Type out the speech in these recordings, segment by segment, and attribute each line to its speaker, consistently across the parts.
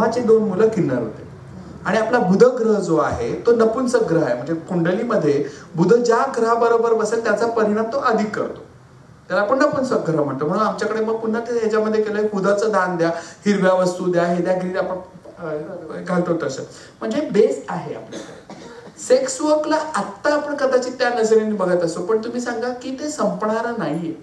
Speaker 1: ब्रह्माचे 2 मुलं किन्नर होते. आणि आपला बुध ग्रह जो आहे तो नपुंसक ग्रह आहे. म्हणजे कुंडलीमध्ये बुध ज्या ग्रहाबरोबर बसेल त्याचा परिणाम तो अधिक करतो. त्याला आपण नपुंसक ग्रह म्हणतो. म्हणून आमच्याकडे मग पुन्हा ते ह्याच्यामध्ये केलंय, बुधाचं दान द्या, हिरव्या वस्तू द्या, हे द्या, गिरी आपण घालतो तसं. म्हणजे बेस आहे आपल्याकडे. सेक्स वर्कला आत्ता आपण कदाचित त्या नजरेने बघत असतो, पण तुम्ही सांगा की ते संपणारं नाहीये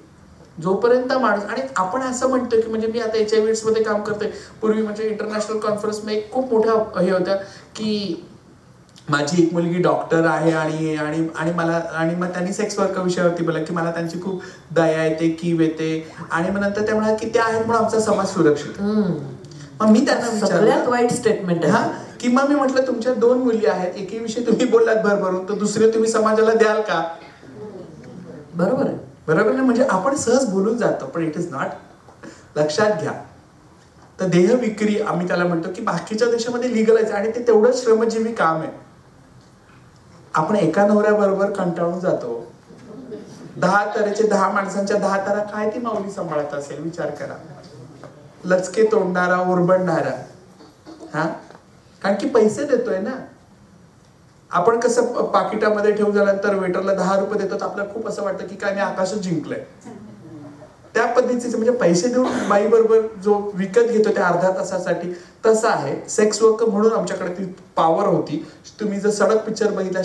Speaker 1: जोपर्यंत माणूस. आणि आपण असं म्हणतो की म्हणजे मी आता HIV मध्ये काम करते. पूर्वी म्हणजे इंटरनॅशनल कॉन्फरन्समध्ये एक खूप मोठा हे होता की माझी एक मुलगी डॉक्टर आहे आणि आणि आणि मला आणि मग त्यांनी सेक्स वर्क विषयावरती बोलला की मला त्यांची खूप दया येते, कीव येते. आणि मग नंतर त्या म्हणाला की त्या आहेत म्हणून आमचा समाज सुरक्षित. मग मी त्यांना विचारलं,
Speaker 2: वाईट स्टेटमेंट
Speaker 1: हा की मग मी म्हटलं तुमच्या 2 मुली आहेत, एकीविषयी तुम्ही बोललात भरभरून, तर दुसरे तुम्ही समाजाला द्याल का?
Speaker 2: बरोबर आहे,
Speaker 1: बरोबर ना. म्हणजे आपण सहज बोलून जातो, पण इट इज नॉट. लक्षात घ्या. तर देह विक्री आम्ही त्याला म्हणतो की बाकीच्या देशामध्ये लिगलाइज, आणि ते तेवढं श्रमजीवी काम आहे. आपण एका नवऱ्याबरोबर कंटाळून जातो. 10 तऱ्हेचे 10 माणसांच्या 10 तरा काय ती माऊली सांभाळत असेल विचार करा. लचके तोडणारा, ओरबडणारा. हा, कारण की पैसे देतोय ना आपण. कसं पाकिटामध्ये ठेवून झाल्यानंतर वेटरला 10 रुपये देतो, आपल्याला खूप असं वाटतं की काय मी आकाशच जिंकलंय. त्या पद्धतीचे म्हणजे पैसे देऊन बाई बरोबर जो विकत घेतो त्या अर्ध्या तासासाठी, तसं आहे सेक्स वर्क. म्हणून आमच्याकडे ती पॉवर होती. तुम्ही जर सडक पिक्चर बघितला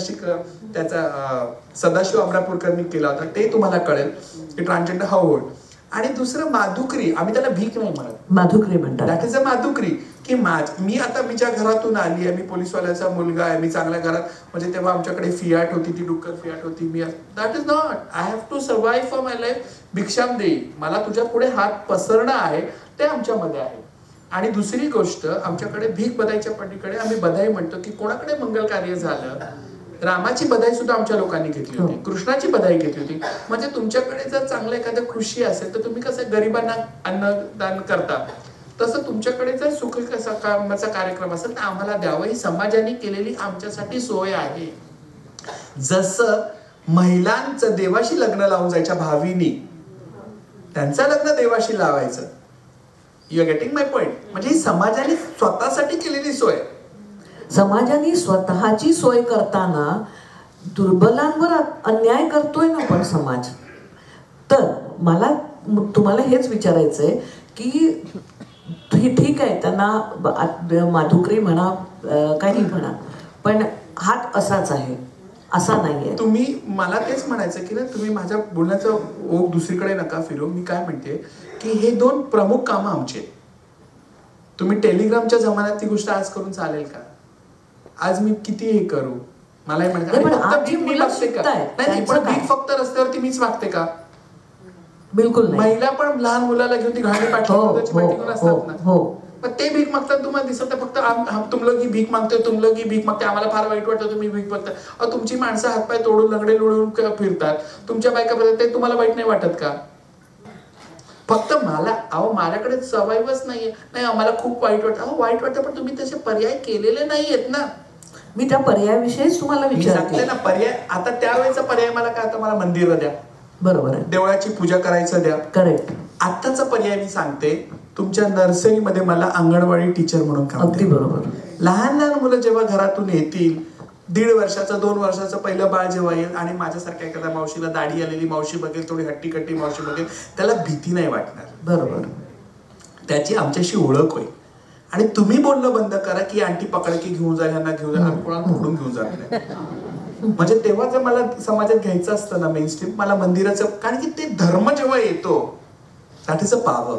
Speaker 1: त्याचा सदाशिव अमरापूरकरनी केला होता, ते तुम्हाला कळेल की ट्रान्सजेंडर हाऊ होल्ड. आणि दुसरं माधुकरी, आम्ही त्याला भीक नाही म्हणत,
Speaker 2: माधुकरी म्हणतात.
Speaker 1: दॅट इज अ माधुकरी. की मी आता मीच्या घरातून आली आहे, मी पोलीसवाल्याचा मुलगा आहे, मी चांगल्या घरात, म्हणजे तेव्हा आमच्याकडे फियाट होती, ती डुक्कर फियाट होती. मी that is not, I have to survive for my life. भिक्षाम देई, मला तुझ्या पुढे हात पसरणं आहे, ते आमच्यामध्ये आहे. आणि दुसरी गोष्ट, आमच्याकडे भीक बदाईच्या पलीकडे आम्ही बधाई म्हणतो की कोणाकडे मंगल कार्य झालं, रामाची बधाई सुद्धा आमच्या लोकांनी घेतली होती, कृष्णाची बधाई घेतली होती. म्हणजे तुमच्याकडे जर चांगलं एखादं कृषी असेल तर तुम्ही कसं गरिबांना अन्नदान करता, तसं तुमच्याकडे जर सुख कामाचा कार्यक्रम असेल तर आम्हाला द्यावं. ही समाजाने केलेली आमच्यासाठी सोय आहे. जसं महिलांचं देवाशी लग्न लावून जायच्या भावीनी, त्यांचं लग्न देवाशी लावायचं. You are getting my point. म्हणजे ही समाजाने स्वतःसाठी केलेली सोय.
Speaker 2: समाजाने स्वतःची सोय करताना दुर्बलांवर अन्याय करतोय ना पण समाज. तर मला तुम्हाला हेच विचारायचंय की ठीक आहे, त्यांना माधुकरी म्हणा, काही म्हणा, पण हात असाच आहे, असा नाहीये.
Speaker 1: तुम्ही मला तेच म्हणायचं की ना, तुम्ही माझ्या बोलण्याचं ओघ दुसरीकडे नका फिरू. मी काय म्हणते की हे 2 प्रमुख कामं आमचे. तुम्ही टेलिग्रामच्या जमान्यात ती गोष्ट आज करून चालेल का? आज मी किती हे करू, मलाही म्हणायचं मी मागते का? नाही, पण भीक फक्त रस्त्यावरती मीच मागते का?
Speaker 2: बिलकुल नाही.
Speaker 1: महिला पण लहान मुलाला घेऊन ती घाणी पाठी घेऊन असतात ना, पण ते भीक मागतात. तुम्हाला दिसत फक्त तुम लोग ही भीक मागते, तुम लोग ही भीक मागते. आम्हाला फार वाईट वाटतं तुम्ही भीक मागता. तुमची माणसं हातपाय तोडून लंगडे लोळून फिरतात, तुमच्या बायका, ते तुम्हाला वाईट नाही वाटत का? फक्त माझ्याकडे सवयच नाहीये. नाही, आम्हाला खूप वाईट वाटतं. वाईट वाटतं, पण तुम्ही तसे पर्याय केलेले नाहीयेत ना.
Speaker 2: मी त्या पर्यायाविषयीच तुम्हाला विचारते
Speaker 1: ना. पर्याय आता त्यावेळेचा पर्याय मला काय, आता मला मंदिर द्या,
Speaker 2: बरोबर आहे,
Speaker 1: देवळाची पूजा करायचं द्या, करेक्ट. आताचा पर्याय मी सांगते, तुमच्या नर्सरीमध्ये मला अंगणवाडी टीचर म्हणून काम.
Speaker 2: अगदी बरोबर.
Speaker 1: लहान लहान मुलं जेव्हा घरातून येतील, 1.5 वर्षाचं 2 वर्षाचं पहिलं बाळ जेव्हा येईल आणि माझ्यासारख्या एखाद्या मावशीला दाढी आलेली मावशी बघेल, थोडी हट्टी कट्टी मावशी बघेल, त्याला भीती नाही वाटणार. बरोबर. त्याची आमच्याशी ओळख होईल. आणि तुम्ही बोलणं बंद करा की आंटी पकड की घेऊन जा, ह्यांना घेऊन जा, कोणाला पकडून घेऊन जात नाही. म्हणजे तेव्हा जर मला समाजात घ्यायचं असतं ना मेनस्ट्रीम, मला मंदिराचं, कारण की ते धर्म जेव्हा येतो दॅट इज अ पॉवर.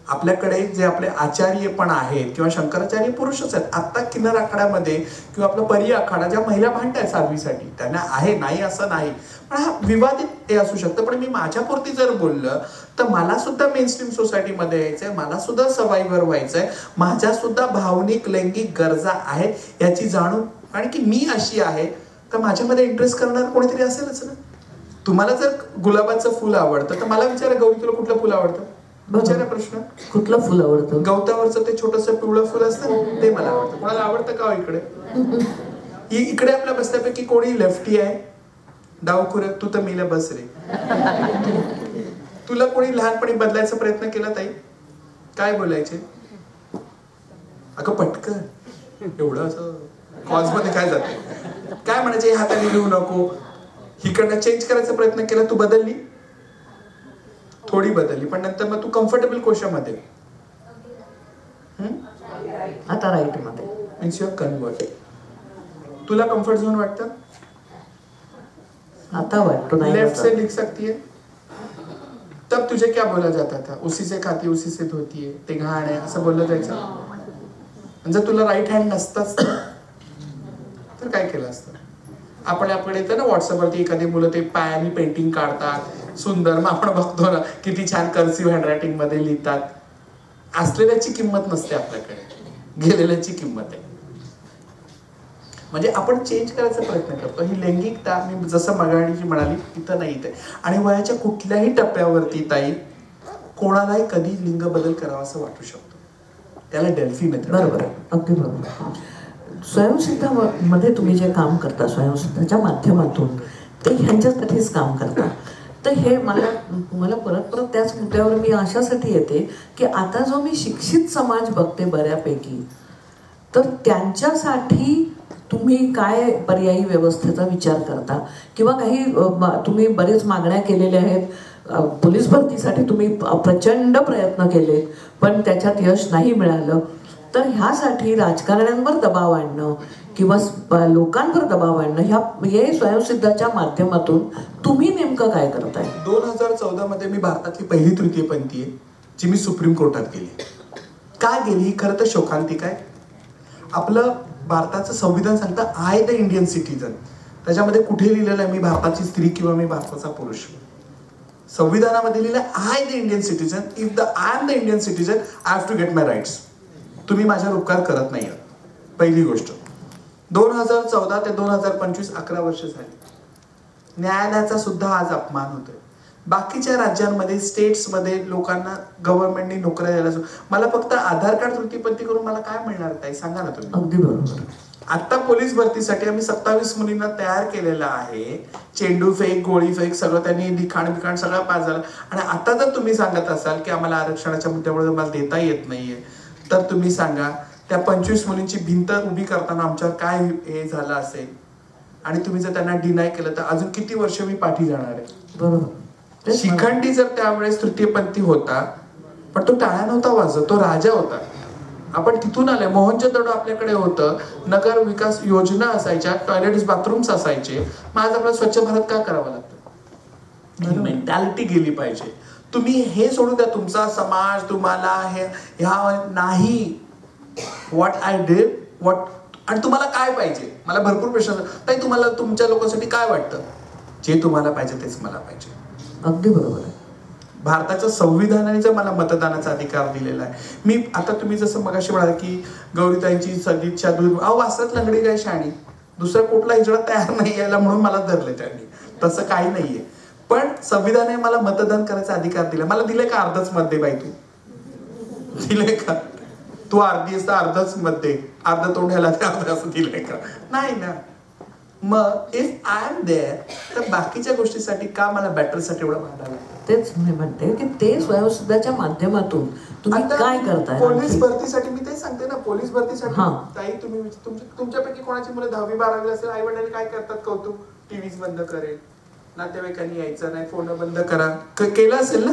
Speaker 1: आपल्याकडे जे आपले आचार्य पण आहेत किंवा शंकराचार्य पुरुषच आहेत. आत्ता किन्नर आखाड्यामध्ये किंवा आपला परी आखाडा ज्या महिला भांडतायत साध्वीसाठी, त्यांना आहे, नाही असं नाही, पण हा विवादित हे असू शकतं. पण मी माझ्यापुरती जर बोललं तर मला सुद्धा मेनस्ट्रीम सोसायटीमध्ये यायचंय, मला सुद्धा सर्वायव्हर व्हायचंय, माझ्या सुद्धा भावनिक लैंगिक गरजा आहेत याची जाणून. कारण की मी अशी आहे तर माझ्यामध्ये इंटरेस्ट करणार कोणीतरी असेलच ना. तुम्हाला जर गुलाबाचं फुल आवडतं तर मला विचारा, गौरी तुला कुठलं फुल आवडतं? विचारा प्रश्न. कुठलं फुल आवडतं? गवतावरचं ते छोटंसं पिवळं फुल असतं ते मला आवडतं. कोणाला आवडतं का इकडे? इकडे आपल्या बसल्यापैकी कोणी लेफ्टी आहे? डावखुऱ्यात तू तर मेला, बस रे. तुला कोणी लहानपणी बदलायचा प्रयत्न केला ताई? काय बोलायचे? अगं पटकन एवढं असं कॉजमध्ये काय जाते, काय म्हणायचे हाताने लिहू नको, हिकडनं चेंज करायचा प्रयत्न केला, तू बदलली, थोडी बदलली, पण नंतर मग तू कम्फर्टेबल कोशामध्ये
Speaker 2: आता राईट मध्ये
Speaker 1: मीन्स युअर कन्वर्ट. तुला कम्फर्ट झोन वाटतं?
Speaker 2: आता वाटतो नाही.
Speaker 1: लेफ्ट से लिख सकती है, तब तुझे क्या बोला जाता था, उसी से खाती उसी से धोती है, ते घाण आहे असं बोललं जायचं. जर तुला राईट हँड नसताच तर काय केलं असतं? आपल्याकडे येतं ना व्हॉट्सअपवरती एखादी मुलं ते पायानी पेंटिंग काढतात सुंदर, मग आपण बघतो ना किती छान कर्सिव्ह हँडरायटिंग मध्ये लिहितात. असलेल्याची किंमत नसते आपल्याकडे, गेलेल्याची किंमत आहे. म्हणजे आपण चेंज करायचा प्रयत्न करतो. ही लैंगिकता मी जसं मगाशी म्हणाली इथं नाही इथे. आणि वयाच्या कुठल्याही टप्प्यावरती ताई कोणालाही कधी लिंग बदल करावा असं वाटू शकतो. त्याला डेल्फी मेथड.
Speaker 2: बरोबर, अगदी बरोबर. स्वयंसिद्धामध्ये तुम्ही जे काम करता स्वयंसिद्धाच्या माध्यमातून ते ह्यांच्यासाठीच काम करता. तर हे मला परत परत त्याच मुद्द्यावर मी अशासाठी येते की आता जो मी शिक्षित समाज बघते बऱ्यापैकी, तर त्यांच्यासाठी तुम्ही काय पर्यायी व्यवस्थेचा विचार करता किंवा काही तुम्ही बरेच मागण्या केलेल्या आहेत. पोलीस भरतीसाठी तुम्ही प्रचंड प्रयत्न केले पण त्याच्यात यश नाही मिळालं. तर ह्यासाठी राजकारण्यांवर दबाव आणणं किंवा लोकांवर दबाव आणणं हे स्वयंसिद्धाच्या माध्यमातून तुम्ही नेमकं काय करताय?
Speaker 1: 2014 मध्ये मी भारतातली पहिली तृतीयपंथी आहे जी मी सुप्रीम कोर्टात गेली. काय गेली? खरं तर शोकांतिक आहे. आपलं भारताचं संविधान सांगतं आय द इंडियन सिटीजन. त्याच्यामध्ये कुठे लिहिलेलं आहे मी भारताची स्त्री किंवा मी भारताचा पुरुष? संविधानामध्ये लिहिलं I the Indian citizen. If the I am the Indian citizen I have to get my rights. तुम्ही माझ्यावर उपकार करत नाही आहात. पहिली गोष्ट. 2014 ते 2025 11 वर्ष झाली. न्यायालयाचा सुद्धा आज अपमान होतोय. बाकीच्या राज्यांमध्ये स्टेट्समध्ये लोकांना गव्हर्नमेंटनी नोकऱ्या द्यायला, मला फक्त आधार कार्ड तृतीयपंथी करून मला काय मिळणार ताई सांगा ना तुम्ही.
Speaker 2: अगदी बरोबर.
Speaker 1: आता पोलीस भरतीसाठी आम्ही 27 मुलींना तयार केलेलं आहे. चेंडू फेक, गोळी फेक सगळं त्यांनी लिखाण बिखाण सगळं पास झालं. आणि आता जर तुम्ही सांगत असाल की आम्हाला आरक्षणाच्या मुद्द्यामुळे मला देता येत नाहीये, तर तुम्ही सांगा त्या 25 मुलींची भिंत उभी करताना आमच्यावर काय हे झालं असेल. आणि तुम्ही जर त्यांना डिनाय केलं तर अजून किती वर्ष मी पाठी जाणार आहे.
Speaker 2: बरोबर.
Speaker 1: शिखंडी जर त्यावेळेस तृतीयपंथी होता पण तो टाळ्या नव्हता वाजत, तो राजा होता. आपण तिथून आले. मोहनजोदडो आपल्याकडे होतं, नगर विकास योजना असायच्या, टॉयलेट्स बाथरूम्स असायचे. मग आज आपल्याला स्वच्छ भारत का करावं लागतं? मेंटॅलिटी गेली पाहिजे. तुम्ही हे सोडून द्या तुमचा समाज तुम्हाला ह्या नाही. What I did what. आणि तुम्हाला काय पाहिजे? मला भरपूर प्रश्न ताई, तुम्हाला तुमच्या लोकांसाठी काय वाटतं? जे तुम्हाला पाहिजे तेच मला पाहिजे.
Speaker 2: अगदी बरोबर आहे.
Speaker 1: भारताच्या संविधानाने जर मला मतदानाचा अधिकार दिलेला आहे. मी आता तुम्ही जसं मगाशी म्हणाल की गौरीताईंची सदिच्छा दूर वासरत लंगडी काय शाणी, दुसरा कुठला हिजडा तयार नाही यायला म्हणून मला धरले त्यांनी. तसं काही नाहीये. पण संविधानाने मला मतदान करायचा अधिकार दिला. मला दिले का अर्धच मत दे बाई तू? दिले का? तू अर्धी असता अर्धच मत दे, अर्ध तोंड ह्याला अर्ध असं दिलंय का? नाही ना. मग इफ आय एम देअर तर बाकीच्या गोष्टीसाठी का मला बॅटलसाठी एवढं भांडायला?
Speaker 2: तेच मी म्हणते की ते स्वयंसिद्धाच्या माध्यमातून तुम्ही काय करताय?
Speaker 1: पोलीस भरतीसाठी मी तेच सांगते ना. पोलीस भरतीसाठी ताई तुम्ही तुमच्यापैकी कोणाची मुलं 10वी 12वी असेल, आई वडील काय करतात कौतुक? टीव्हीज बंद करेल, नातेवाईकांनी यायचं नाही, फोन बंद करा, केलं असेल ना.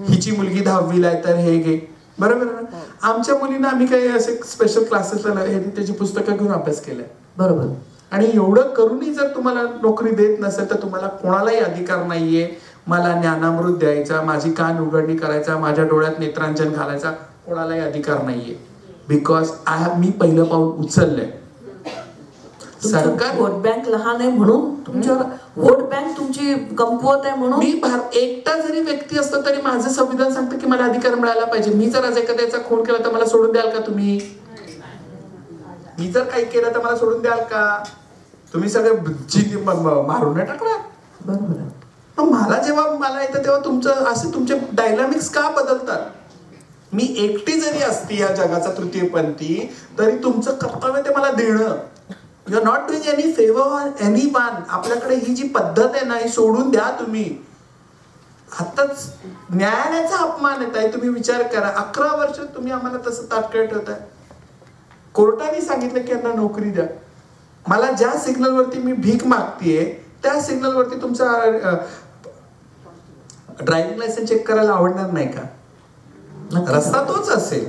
Speaker 1: हिची मुलगी 10वीला आहे तर हे घे. बरोबर ना. आमच्या मुलींना आम्ही काही असे स्पेशल क्लासेसला त्याची पुस्तकं घेऊन अभ्यास केलाय.
Speaker 2: बरोबर.
Speaker 1: आणि एवढं करूनही जर तुम्हाला नोकरी देत नसेल तर तुम्हाला कोणालाही अधिकार नाहीये मला ज्ञानामृत द्यायचा, माझी कान उघडणी करायचा, माझ्या डोळ्यात नेत्रांजन घालायचा, कोणालाही अधिकार नाहीये. बिकॉज मी पहिलं पाऊल उचललंय.
Speaker 2: सरकार वोट बँक लहान आहे म्हणून तुमच्यावर वोट बँक तुमची कमकुवत आहे म्हणून.
Speaker 1: मी एकटा जरी व्यक्ती असतो तरी माझं संविधान सांगतं की मला अधिकार मिळायला पाहिजे. मी जर आज एखाद्याचा खून केला तर मला सोडून द्याल का तुम्ही? मी जर काही केलं तर मला सोडून द्याल का? तुम्ही सगळे मारून नाही टाकणार.
Speaker 2: बरोबर आहे.
Speaker 1: मला जेव्हा मला येतं तेव्हा तुमचं असे तुमचे डायनामिक्स का बदलतात? मी एकटी जरी असती या जगाचा तृतीयपंथी तरी तुमचं कर्तव्य ते मला देणं. You are not doing any favour on anyone. आपल्याकडे ही जी पद्धत आहे ना ही सोडून द्या तुम्ही. आताच न्यायालयाचा अपमान येत आहे. तुम्ही विचार करा 11 वर्ष तुम्ही आम्हाला तसं ताटकळत ठेवताय. कोर्टाने सांगितलं की यांना नोकरी द्या. मला ज्या सिग्नलवरती मी भीक मागतीये त्या सिग्नलवरती तुमचा ड्रायव्हिंग लायसन्स चेक करायला आवडणार नाही का? रास्ता तोच असेल.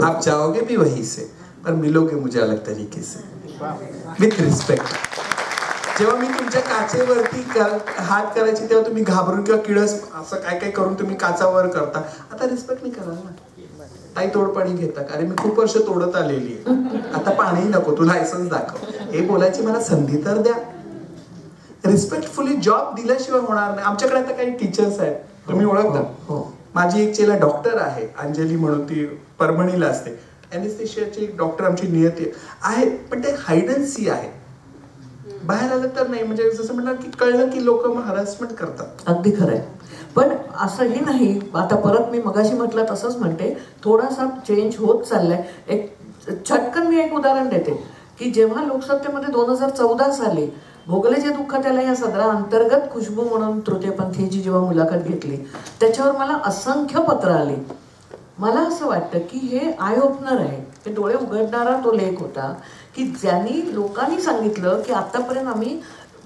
Speaker 1: आप चाहोगे भी वही से पर मिलोगे मुझे अलग तरीके से विथ रिस्पेक्ट. जेव्हा मी तुमच्या काचेवरती हात करायची तेव्हा तुम्ही घाबरून किंवा किळस असं काय काय करून तुम्ही काचावर करता. आता रिस्पेक्ट नाही कराल ना. ताई तोड पाणी घेता का? अरे मी खूप वर्ष तोडत आलेली आहे, आता पाणी नको, तू लायसन्स दाखव. हे बोलायची मला संधी तर द्या. रिस्पेक्टफुली जॉब दिल्याशिवाय होणार नाही. आमच्याकडे आता काही टीचर्स आहेत, तुम्ही ओळखता. माझी एक चेला डॉक्टर आहे, अंजली म्हणून, ती परभणीला असते. एनेस्थेशियाची डॉक्टर आमची नियती आहे, पण ते हाईड अँड सी आहे. बाहेर आलं तर नाही, म्हणजे जसं म्हणणार की कळलं की लोक हरासमेंट करतात.
Speaker 2: अगदी खरंय. पण असंही नाही, आता परत मी मगाशी म्हटलं तसंच म्हणते, थोडासा चेंज होत चाललाय. एक छटकन मी एक उदाहरण देते की जेव्हा लोकसत्तेमध्ये 2014 साली भोगलेचे दुःख त्याला या सदरा अंतर्गत खुशबू म्हणून तृतीयपंथीची जेव्हा मुलाखत घेतली, त्याच्यावर मला असंख्य पत्र आली. मला असं वाटतं की हे आय ओपनर आहे, हे डोळे उघडणारा तो लेख होता की ज्यांनी लोकांनी सांगितलं की आतापर्यंत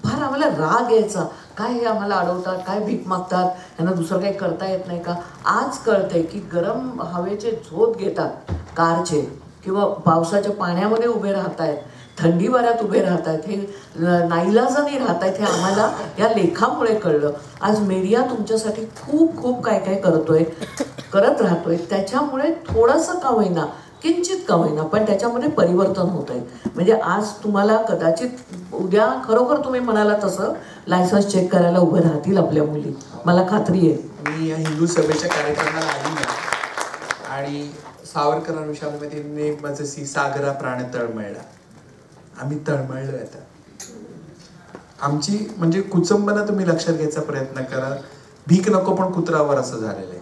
Speaker 2: आम्हाला राग यायचा, काय हे आम्हाला अडवतात, काय भीक मागतात, यांना दुसरं काही करता येत नाही का. आज कळतंय की गरम हवेचे झोत घेतात कारचे, किंवा पावसाच्या पाण्यामध्ये उभे राहतायत, थंडी वाऱ्यात उभे राहतायत, हे नाईलाजाने राहतायत, हे आम्हाला या लेखामुळे कळलं. आज मीडिया तुमच्यासाठी खूप खूप काय काय करत राहतोय. त्याच्यामुळे थोडंसं का होईना, किंचित का होईना, पण त्याच्यामध्ये परिवर्तन होत आहे. म्हणजे आज तुम्हाला कदाचित उद्या खरोखर तुम्ही म्हणाला तसं लायसन्स चेक करायला उभे राहतील आपल्या मुली, मला खात्री आहे.
Speaker 1: मी या हिंदू सभेच्या कार्यक्रमाला आली ना, आणि सावरकरांविषयामध्ये माझं सागरा प्राण तळमळला. आम्ही तळमळलो आता. आमची म्हणजे कुचंबना तुम्ही लक्षात घ्यायचा प्रयत्न करा. भीक नको पण कुत्रावर असं झालेलं आहे.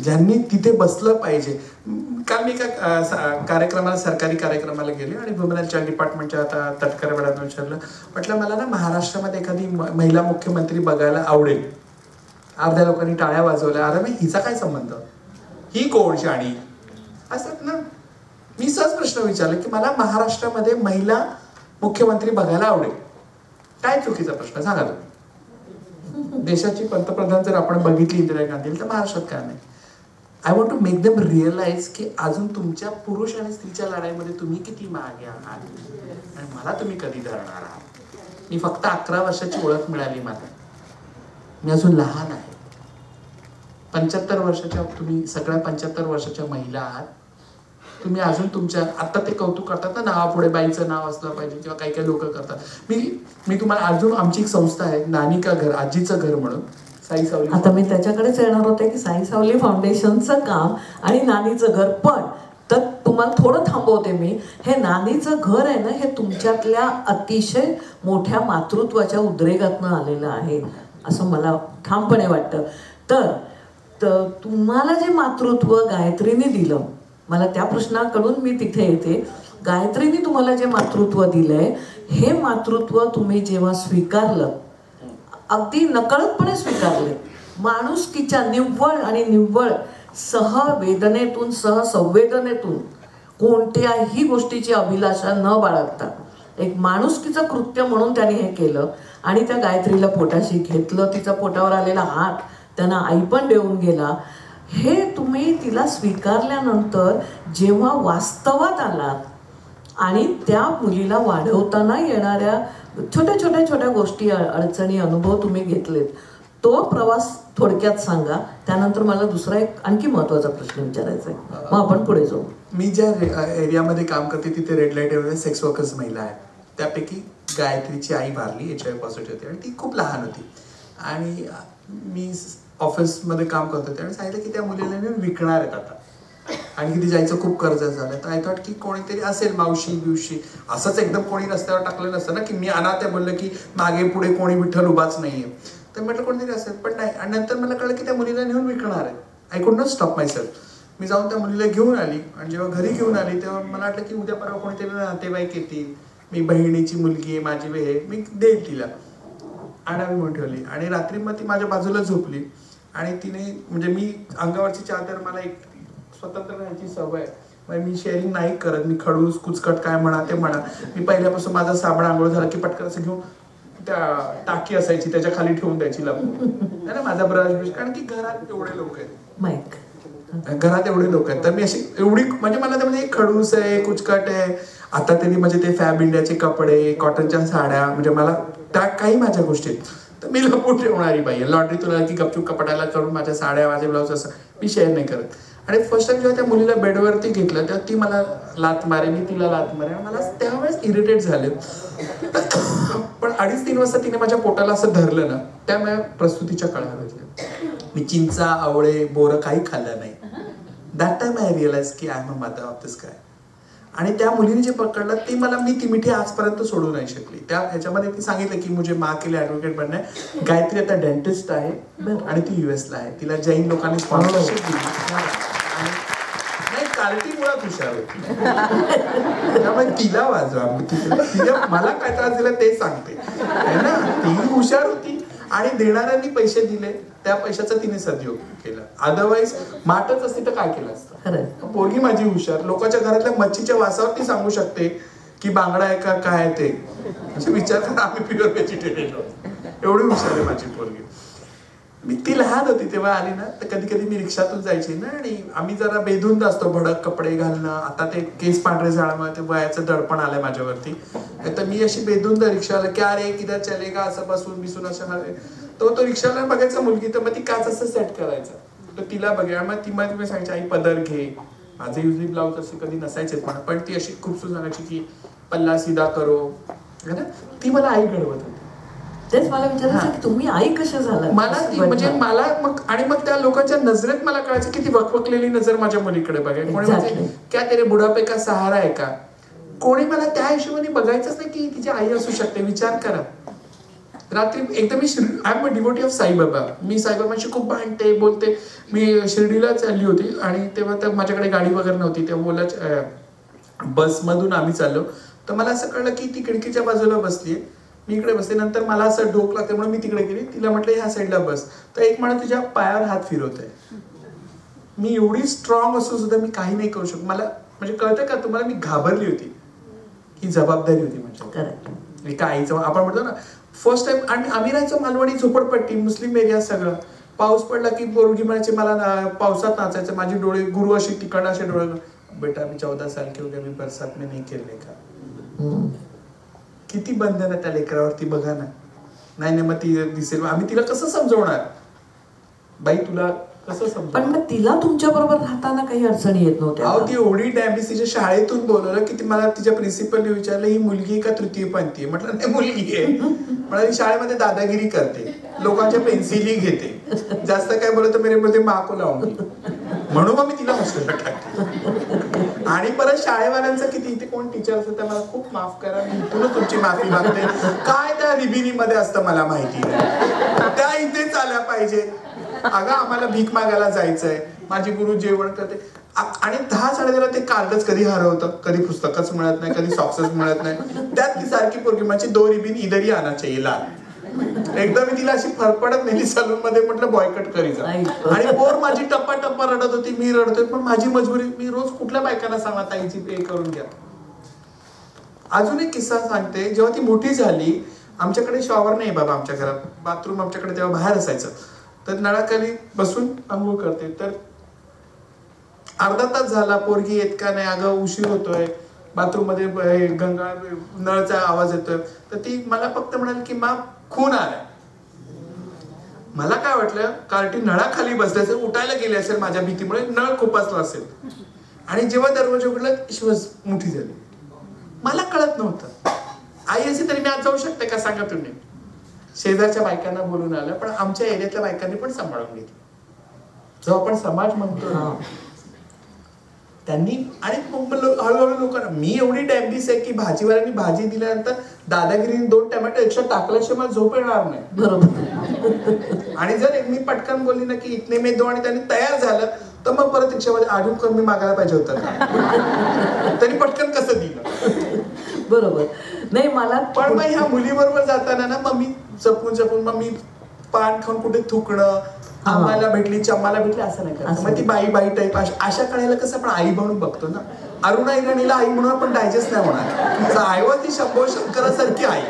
Speaker 1: ज्यांनी तिथे बसलं पाहिजे. काल मी एका कार्यक्रमाला, सरकारी कार्यक्रमाला गेले आणि वुमेनच्या डिपार्टमेंटच्या आता तटकरे मॅडमला विचारलं, म्हटलं मला ना महाराष्ट्रामध्ये एखादी महिला मुख्यमंत्री बघायला आवडेल. अर्ध्या लोकांनी टाळ्या वाजवल्या. अरे मी हिचा काय संबंध, ही कोण शाणी असतात ना. मी सहज प्रश्न विचारला की मला महाराष्ट्रामध्ये महिला मुख्यमंत्री बघायला आवडेल. काय चुकीचा प्रश्न सांगा तुम्ही. देशाची पंतप्रधान जर आपण बघितली इंदिरा गांधी, तर महाराष्ट्रात काय नाही. I want to make them realise की अजून तुमच्या पुरुष आणि स्त्रीच्या लढाईमध्ये तुम्ही किती मागे आहात आणि मला तुम्ही कधी धरणार आहात. मी फक्त 11 वर्षाची ओळख मिळाली मला. मी अजून लहान आहे. 75 वर्षाच्या तुम्ही सगळ्या 75 वर्षाच्या महिला आहात. तुम्ही अजून तुमच्या, आता ते कौतुक करतात ना, नावापुढे बाईचं नाव असलं पाहिजे किंवा काही काही लोक करतात. मी तुम्हाला अजून, आमची एक संस्था आहे नानी का घर, आजीचं घर म्हणून, साई सावली.
Speaker 2: आता मी त्याच्याकडेच येणार होते की साई सावली फाउंडेशनचं काम आणि नानीचं घर. पण तर तुम्हाला थोडं थांबवते मी. हे नानीचं घर आहे ना, हे तुमच्यातल्या अतिशय मोठ्या मातृत्वाच्या उद्रेकातनं आलेलं आहे असं मला ठामपणे वाटतं. तर तुम्हाला जे मातृत्व गायत्रीने दिलं, मला त्या प्रश्नाकडून मी तिथे येते. गायत्रीने तुम्हाला जे मातृत्व दिलंय, हे मातृत्व तुम्ही जेव्हा स्वीकारलं, अगदी नकळतपणे स्वीकारले, माणुसकीच्या निव्वळ आणि निव्वळ सहवेदनेतून, सहसंवेदनेतून, कोणत्याही गोष्टीची अभिलाषा न बाळगता एक माणुसकीचं कृत्य म्हणून त्याने हे केलं. आणि त्या गायत्रीला पोटाशी घेतलं, तिचा पोटावर आलेला हात त्यांना आई पण देऊन गेला. हे तुम्ही तिला स्वीकारल्यानंतर जेव्हा वास्तवात आलात आणि त्या मुलीला वाढवताना येणाऱ्या छोट्या छोट्या छोट्या गोष्टी, अडचणी, अनुभव तुम्ही घेतलेत, तो प्रवास थोडक्यात सांगा. त्यानंतर मला दुसरा एक आणखी महत्वाचा प्रश्न विचारायचा आहे, मग आपण पुढे जाऊ.
Speaker 1: मी ज्या एरियामध्ये काम करते तिथे red light area sex workers महिला आहेत. त्यापैकी गायत्रीची आई वारली, HIV पॉझिटिव्ह होती आणि ती खूप लहान होती. आणि मी ऑफिसमध्ये काम करत होते आणि सांगितलं की त्या मुलीला मी विकणार आहेत आता, आणि किती जायचं खूप कर्ज झालं. तर आय थॉट की कोणीतरी असेल, मावशी बिवशी, असंच एकदम कोणी रस्त्यावर टाकलेलं नसतं ना की मी अनाथ बोललं की मागे पुढे कोणी विठ्ठल उभाच नाहीये. तर म्हटलं कोणतरी असेल, पण नाही. आणि नंतर मला कळलं की त्या मुलीला नेऊन विकणार आहे. I could not stop myself. मी जाऊन त्या मुलीला घेऊन आली आणि जेव्हा घरी घेऊन आली तेव्हा मला वाटलं की उद्या परवा कोणीतरी नातेवाईक येतील, मी बहिणीची मुलगी आहे, माझी वेळ, मी देईल तिला, आणावी म्हणून ठेवली. आणि रात्री मग ती माझ्या बाजूला झोपली आणि तिने, म्हणजे मी अंगावरची चादर, मला एक स्वतंत्र राहायची सवय, मी शेअरिंग नाही करत. मी खडूस कुचकट काय म्हणा ते म्हणा. मी पहिल्यापासून माझा साबण आंघोळ झाला की पटकन असं घेऊन त्या टाकी असायची त्याच्या खाली ठेवून द्यायची लपून ना, माझा ब्रश. कारण की घरात एवढे लोक आहेत, घरात एवढे लोक आहेत, तर मी अशी एवढी म्हणजे मला त्यामध्ये खडूस आहे, कुचकट आहे. आता तरी म्हणजे ते फॅब इंडियाचे कपडे, कॉटनच्या साड्या, म्हणजे मला त्या काही माझ्या गोष्टी तर मी लपून ठेवणारी बाई. लॉन्ड्रीतून आला की गपचूप कपड्याला करून माझ्या साड्या, माझे ब्लाऊज असं मी शेअर नाही करत. आणि फर्स्ट टाइम जेव्हा त्या मुलीला बेडवरती घेतलं तेव्हा ती मला लात मारे, मी तिला लात मारे. मला त्यावेळेस इरिटेट झाले. पण 2:30-3 वाजता तिने माझ्या पोटाला असं धरलं ना, त्यामुळे प्रस्तुतीच्या कळ्या वाजल्या. मी चिंचा, आवळे, बोरं काही खाल्लं नाही. दॅट टाइम आय रिअलाइज की I am a mother of this guy. आणि त्या मुलीने जे पकडलं ते मला, मी ती मिठी आजपर्यंत सोडू नाही शकली. त्या ह्याच्यामध्ये ती सांगितलं की मुझे माँ के लिए ॲडव्होकेट बनणं आहे. गायत्री आता डेंटिस्ट आहे आणि ती US ला आहे. तिला जैन लोकांनी स्पॉन्सरशिप दिली. नाही, कार्टी मुळात हुशार होती, त्यामुळे तिला वाजवा. तिला मला काय त्रास दिला ते सांगते आहे ना. ती हुशार होती आणि देणाऱ्यांनी पैसे दिले, त्या पैशाचा तिने सदयोग केला. अदरवाईज माटच असती तर काय केलं असतं. पोरगी माझी हुशार, लोकांच्या घरातल्या मच्छीच्या वासावर ती सांगू शकते की बांगडा आहे का काय ते. असे विचार करा, आम्ही प्युअर व्हेजिटेरियन आहोत. एवढी हुशार आहे माझी पोरगी. मी ती लहान होती तेव्हा आली ना, तर कधी कधी मी रिक्षातून जायची ना, आणि आम्ही जरा बेधून असतो, भडक कपडे घालणं. आता ते केस पांढरे झाल्यामुळे ते वयाचं दडपण आलंय माझ्यावरती. तर मी अशी बेधून रिक्षाला की अरे किधर चलेगा असं बसून बिसून असं. तो रिक्षाला बघायचा मुलगी, तर मग ती काच असं सेट करायचं, तर तिला बघा. मग ती मला तुम्ही सांगायची आई पदर घे. माझे युजली ब्लाऊज असे कधी नसायचेच म्हणा, पण ती अशी खूप सांगायची की पल्ला सीधा करो है ना. ती मला आई घडवत होती.
Speaker 2: तेच मला विचारायचं की तुम्ही आई कशा झाला.
Speaker 1: मला ती म्हणजे मला मग, आणि मग त्या लोकांच्या नजरेत मला कळायचं की ती वकवकलेली नजर माझ्या मुलीकडे बघाय. कोणी म्हणजे क्या तेरे बुढापे का सहारा आहे का. कोणी मला त्या हिशोबाने बघायचंच नाही की तिची आई असू शकते. विचार करा. रात्री एकदा मी I am a devotee of Sai Baba. मी साईबाबांशी खूप भांडते बोलते. मी शिर्डीला चालली होती आणि तेव्हा तर माझ्याकडे गाडी वगैरे नव्हती. तेव्हा बोला बसमधून आम्ही चाललो, तर मला असं कळलं की ती खिडकीच्या बाजूला बसलीये, मी इकडे बसते. नंतर मला असं डोक लागते म्हणून मी तिकडे गेली. तिला म्हटलं ह्या साईडला बस, तर एक माणूस तुझ्या पायावर हात फिरवतोय. मी एवढी स्ट्रॉंग असून सुद्धा मी काही नाही करू शकत. मला म्हणजे कळतं का तुम्हाला, मी घाबरली होती. ही जबाबदारी होती म्हणजे एका आईचं. आपण म्हणतो ना फर्स्ट टाइम. आणि आम्ही राहायचो मालवणी झोपडपट्टी, मुस्लिम एरिया सगळं. पाऊस पडला की पोरगी म्हणायची मला पावसात नाचायचं. माझे डोळे गुरु अशी तिकडं असे डोळे. बेटा मी 14 साल के हो गए, मी बरसात में नहीं खेलने का. किती बंधन आहे त्या लेकरावरती बघा ना. नाही मग ती दिसेल. आम्ही तिला कसं समजवणार बाई, तुला कसं समज.
Speaker 2: पण मग तिला तुमच्या बरोबर राहताना काही अडचणी येत नव्हत्या.
Speaker 1: अहो ती एवढी डॅमेज. तिच्या शाळेतून बोलवलं की मला तिच्या प्रिन्सिपलने विचारलं ही मुलगी का तृतीयपंथी आहे. म्हटलं नाही मुलगी आहे. म्हणाली शाळेमध्ये दादागिरी करते, लोकांच्या पेन्सिली घेते, जास्त काय बोलत मेरे मध्ये माको लावून. म्हणून मग मी तिला हॉस्टेलला टाकते. आणि परत शाळेवाल्यांचं किती, इथे कोण टीचर असतं त्या मला खूप माफ करा, मी इथूनच तुमची माफी मागते. काय त्या रिबिनीमध्ये असतं मला माहिती नाही, त्या इथेच आल्या पाहिजे. अगं आम्हाला भीक मागायला जायचंय, माझी गुरु जेवण करते. आणि 10-10:30 ते कार्डच कधी हरवतं, कधी पुस्तकच मिळत नाही, कधी सॉक्सच मिळत नाही. त्यात ती सारखी पोरगी माझी 2 रिबीन इधरही आना चाहिए लाल. एकदा मी तिला अशी फरफडत नेली सलून मध्ये, म्हटलं बॉयकट करीचा. आणि पोर माझी टप्पा टप्पा रडत होती, मी रडतोय. पण माझी मजबुरी, मी रोज कुठल्या बायकांना सांगा ताईची पे करून घ्या. अजून एक किस्सा सांगते. जेव्हा ती मोठी झाली, आमच्याकडे शॉवर नाही बाबा आमच्या घरात, बाथरूम आमच्याकडे तेव्हा बाहेर असायचं. तर नळाखाली बसून आंघोळ करते. तर अर्धा तास झाला, पोरगी येत का नाही, अगं उशीर होतोय, बाथरूम मध्ये गंगा नळचा आवाज येतोय. तर ती मला फक्त म्हणाली की मा खून आलाय. मला काय वाटलं कार्टी नळाखाली बसले असेल, उठायला गेले असेल माझ्या भीतीमुळे, नळ खुपसला असेल. आणि जेव्हा दरवाजा उघडला शिवज मोठी झाली. मला कळत नव्हतं. आई असे तरी मी आज जाऊ शकते का सांगा तुम्ही. शेजारच्या बायकांना बोलून आलं, पण आमच्या एरियातल्या बायकांनी पण सांभाळून घेतलं. जो आपण समाज म्हणतो त्यांनी. आणि हळूहळू लोकांना, मी एवढी डॅम्बिस आहे की भाजीवाल्यांनी भाजी दिल्यानंतर दादागिरीने 2 टोमॅटो एक्स्ट्रा टाकल्याशिवाय मला झोप येणार नाही.
Speaker 2: बरोबर.
Speaker 1: आणि जर मी पटकन बोलली ना की इतने मे दो आणि त्यांनी तयार झालं, तर मग परत रिक्षामध्ये अजून कमी मागायला पाहिजे होतं. त्यांनी पटकन कसं दिलं.
Speaker 2: बरोबर. नाही मला
Speaker 1: पण मग ह्या मुलीबरोबर जाताना ना, मग मी जपून मग मी पान खाऊन कुठे थुकणं, आम्हाला भेटली चम्माला भेटली असं नाही करायचं. मग ती बाई बाई टाईप अशा कळायला कसं आपण आई म्हणून बघतो ना. अरुणा इराणीला आई म्हणून आपण डायजेस्ट नाही होणार. आईवर ती शंभो शंकरासारखी आई,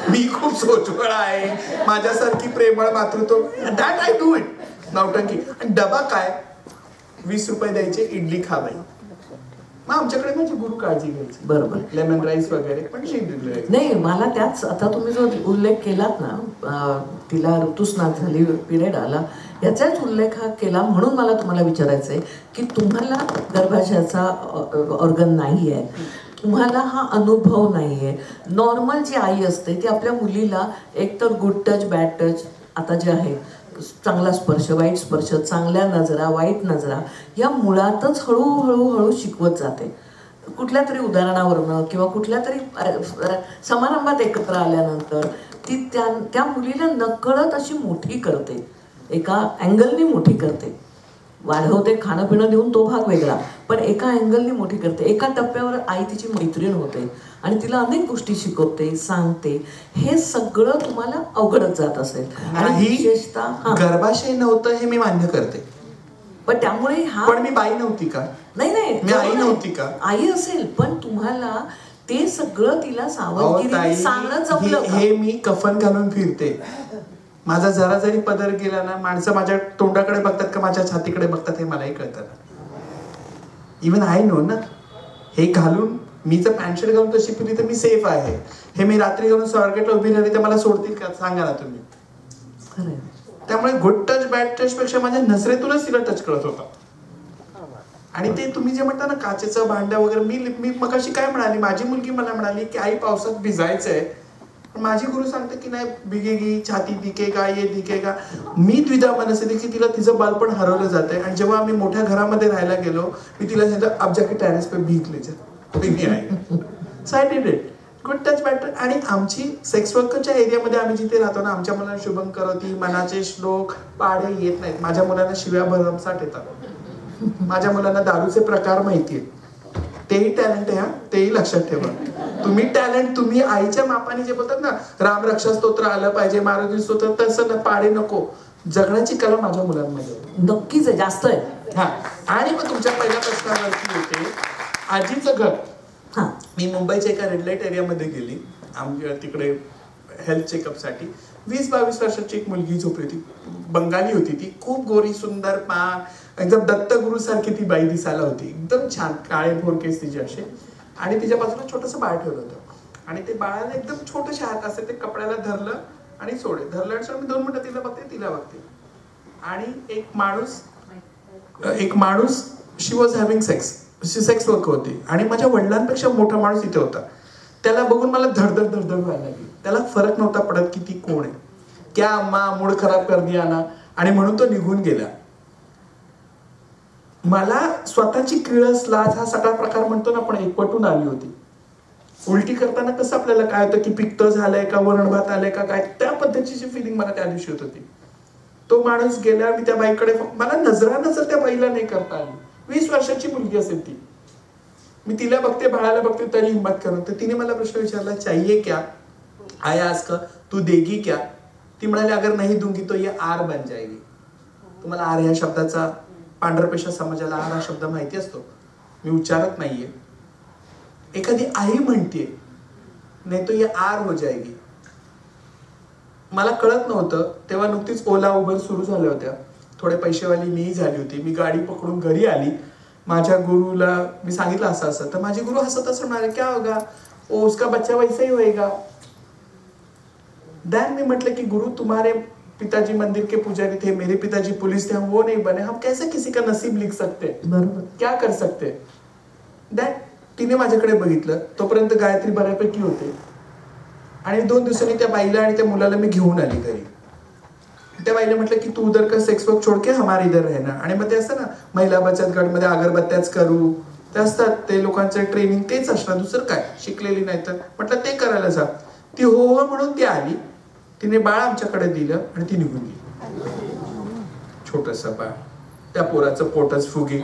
Speaker 1: मी खूप सोचवळ आहे, माझ्यासारखी प्रेमळ मातृत्व, दॅट आय डू इट. नौटंकी. आणि डबा काय, 20 रुपये द्यायचे, इडली खा बाई. मग आमच्याकडे माझी गुरु काळजी घ्यायची.
Speaker 2: बरोबर.
Speaker 1: लेमन राईस वगैरे पण
Speaker 2: नाही. मला त्याच आता तुम्ही जो उल्लेख केलात ना, तिला ऋतुस्नात झाली, पिरियड आला, याचाच उल्लेख हा केला म्हणून मला तुम्हाला विचारायचंय की तुम्हाला गर्भाशयाचा ऑर्गन नाही आहे, तुम्हाला हा अनुभव नाही आहे. नॉर्मल जी आई असते ती आपल्या मुलीला एकतर गुड टच बॅड टच, आता जे आहे चांगला स्पर्श वाईट स्पर्श, चांगल्या नजरा वाईट नजरा, या मुळातच हळूहळू शिकवत जाते. कुठल्या तरी उदाहरणावरनं किंवा कुठल्या तरी समारंभात एकत्र आल्यानंतर ती त्या मुलीला नकळत अशी मोठी करते, एका अँगलनी मोठी करते. वाढवते, खाणं पिणं देऊन तो भाग वेगळा, पण एका अँगलनी मोठी करते. एका टप्प्यावर आई तिची मैत्रीण होते आणि तिला अनेक गोष्टी शिकवते, सांगते. हे सगळं तुम्हाला अवघडत जात असेल. आणि विशेषतः
Speaker 1: गर्भाशय नव्हतं हे मी मान्य करते,
Speaker 2: पण त्यामुळे हा,
Speaker 1: पण मी बाई नव्हती का?
Speaker 2: नाही,
Speaker 1: मी आई नव्हती का?
Speaker 2: आई असेल, पण तुम्हाला ते सगळं तिला सावधगिरीने सांगणं जमलं.
Speaker 1: हे मी कफन घालून फिरते. माझा जरा जरी पदर गेला ना, माणसं माझ्या तोंडाकडे बघतात का माझ्या छातीकडे बघतात हे मलाही कळतं ना. इवन आय नो ना, हे घालून मी जर पॅन्ट शर्ट घालून तशी फिरली तर मी सेफ आहे. हे मी रात्री घालून स्वारगेटला उभी राहिली तर मला सोडतील का? सांगा ना तुम्ही. त्यामुळे गुड टच बॅड टच पेक्षा माझ्या नजरेतूनच तिला टच करत होता. आणि ते तुम्ही जे म्हणता ना काचेचं भांड्या वगैरे, मी मगाशी काय म्हणाली, माझी मुलगी मला म्हणाली की आई पावसात भिजायचंय, माझी गुरु सांगते की नाही भिगेगी, छाती दिखेगा, ये दिखेगा. मी द्विधा मनस्थिती की तिला तिचं बालपण हरवलं जाते. आणि जेव्हा आम्ही मोठ्या घरामध्ये राहायला गेलो, मी तिला सांगितलं अब जाके टेरेस पे भीक ले जा. So I did it. Good touch bad touch. आणि आमची सेक्स वर्करच्या एरियामध्ये आम्ही जिथे राहतो ना, आमच्या मुलांना शुभम करोती, मनाचे श्लोक, पाढे येत नाहीत. माझ्या मुलांना शिव्या भरमसाठ येतात. माझ्या मुलांना दारूचे प्रकार माहिती आहेत. तेही टॅलेंट आहे, हा तेही लक्षात ठेवा. तुम्ही टॅलेंट, तुम्ही आईच्या मापाने जे बोलतात ना, रामरक्षा स्तोत्र आलं पाहिजे, मारुती स्तोत्र, तसं ना पाडे नको. जगण्याची कला माझ्या मुलांमध्ये
Speaker 2: नक्कीच आहे, जास्त आहे.
Speaker 1: हा. आणि मग तुमच्या पहिल्या प्रश्नावरती येते आजीचं घर. मी मुंबईच्या एका रेड लाईट एरियामध्ये गेली आमच्या तिकडे हेल्थ चेकअपसाठी. 20-22 वर्षाची एक मुलगी झोपली होती, बंगाली होती ती, खूप गोरी सुंदर, पान एकदम दत्तगुरु सारखी ती बाई दिसायला होती, एकदम छान, काळे भोर केस तिचे असे. आणि तिच्या बाजूला छोटंसं बाळ ठेवलं होतं आणि ते बाळाला एकदम छोटेसे हात असते, ते कपड्याला धरलं आणि धरलं आणि मी 2 मिनिटं तिला बघते. आणि एक माणूस शी वॉज हॅव्हिंग सेक्स वर्क होती आणि माझ्या वडिलांपेक्षा मोठा माणूस इथे होता. त्याला बघून मला धडधड व्हायला लागली. त्याला फरक नव्हता पडत की ती कोण आहे. क्या अम्मा मूड खराब कर दिया ना, आणि म्हणून तो निघून गेला. मला स्वतःची किळस, लाज हा सगळा प्रकार म्हणतो ना आपण, एकवटून आली होती. उलटी करताना कसं आपल्याला काय होतं की पित्त झालंय का, वरण भात आलंय का काय, त्या पद्धतीची फिलिंग मला त्या दिवशी होत होती. तो माणूस गेला, मी त्या बाईकडे, मला नजर त्या बाईला नाही करता आली. 20 वर्षाची मुलगी असेल ती. मी तिला बघते, बाळाला बघते, तरी हिम्मत करून. तर तिने मला प्रश्न विचारला, चाहिए क्या? आया आज का तू देगी क्या? ती म्हणाली अगर नहीं दूंगी तो ये आर बन जाएगी. तुम्हाला आर या शब्दाचा पांढरपेशा समाजाला आर हा शब्द माहिती असतो, मी उच्चारत नाहीये. एखादी आई म्हणते नाही तो ये आर हो जाएगी. मला कळत नव्हतं तेव्हा. नुकतीच ओला उबर सुरू झाल्या होत्या, थोडे पैसेवाली मीही झाली होती. मी गाडी पकडून घरी आली. माझ्या गुरुला मी सांगितलं असं, तर माझी गुरु हसत म्हणाले, क्या होगा, ओ उसका बच्चा वैसा ही होएगा. देन मी म्हटलं की गुरु तुम्हारे पिताजी मंदिर के पुजारी थे, मेरे पिताजी पुलिस थे, हम वो नहीं बने, हम कैसे किसी का नसीब लिख सकते,
Speaker 2: बरोबर,
Speaker 1: क्या कर सकते. दॅट तिने माझ्याकडे बघितलं. तोपर्यंत गायत्री बऱ्यापैकी होते आणि 2 दिवसांनी त्या बाईला आणि त्या मुलाला मी घेऊन आली घरी. त्या बाईला म्हटलं की तू उधर का सेक्स वर्क छोड के हमारे इधर रहना. आणि मग ते असतं ना महिला बचत गट मध्ये अगरबत्त्याच करू, ते असतात ते लोकांचं ट्रेनिंग, तेच असणार, दुसरं काय, शिकलेली नाही तर. म्हटलं ते करायला जा. ती हो म्हणून ती आली. तिने बाळ आमच्याकडे दिलं आणि ती निघून गेली. छोटस बाळ, त्या पोराचं पोटच फुगे.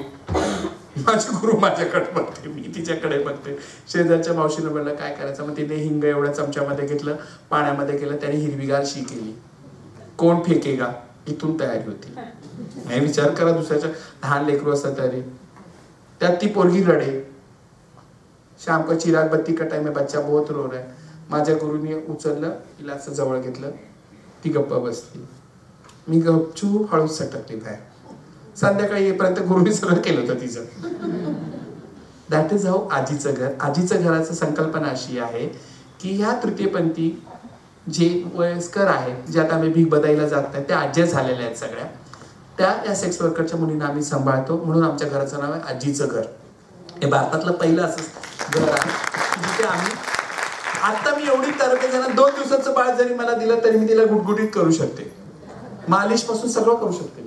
Speaker 1: माझी गुरु माझ्याकडे बघते, मी तिच्याकडे बघते. शेजारच्या मावशीनं म्हणलं काय करायचं, मग तिने हिंग एवढ्या चमच्यामध्ये घेतलं, पाण्यामध्ये केलं, त्याने हिरवीगार शी केली. कोण फेकेगा, इथून तयारी होती. नाही विचार करा, दुसऱ्याच्या लहान लेकरू असतं तरी त्यात ती पोरगी रडे, शाम को चिराग बत्ती का टाइम है, बच्चा बहुत रो रहा है. माझ्या गुरुनी उचललं, तिला असं जवळ घेतलं, ती गप्प बसली. मी गपचूप हळूच सटकली बाहेर. संध्याकाळी येईपर्यंत गुरुनी सगळं केलं होतं तिचं. दॅट इज हाऊ आजीचं घर. आजीचं घराचं संकल्पना अशी आहे की ह्या तृतीयपंथी जे वयस्कर आहेत, जे आता आम्ही भीक बदाईला जात नाही, त्या आज्या झालेल्या आहेत सगळ्या, त्या या सेक्स वर्करच्या मुलींना आम्ही सांभाळतो. म्हणून आमच्या घराचं नाव आहे आजीचं घर. हे भारतातलं पहिलं असं घर आहे जिथे आम्ही, आता मी एवढी तरबेज, 2 दिवसाचं बाळ जरी मला दिलं तरी मी तिला गुटगुटीत करू शकते, मालिश पासून सगळं करू शकते.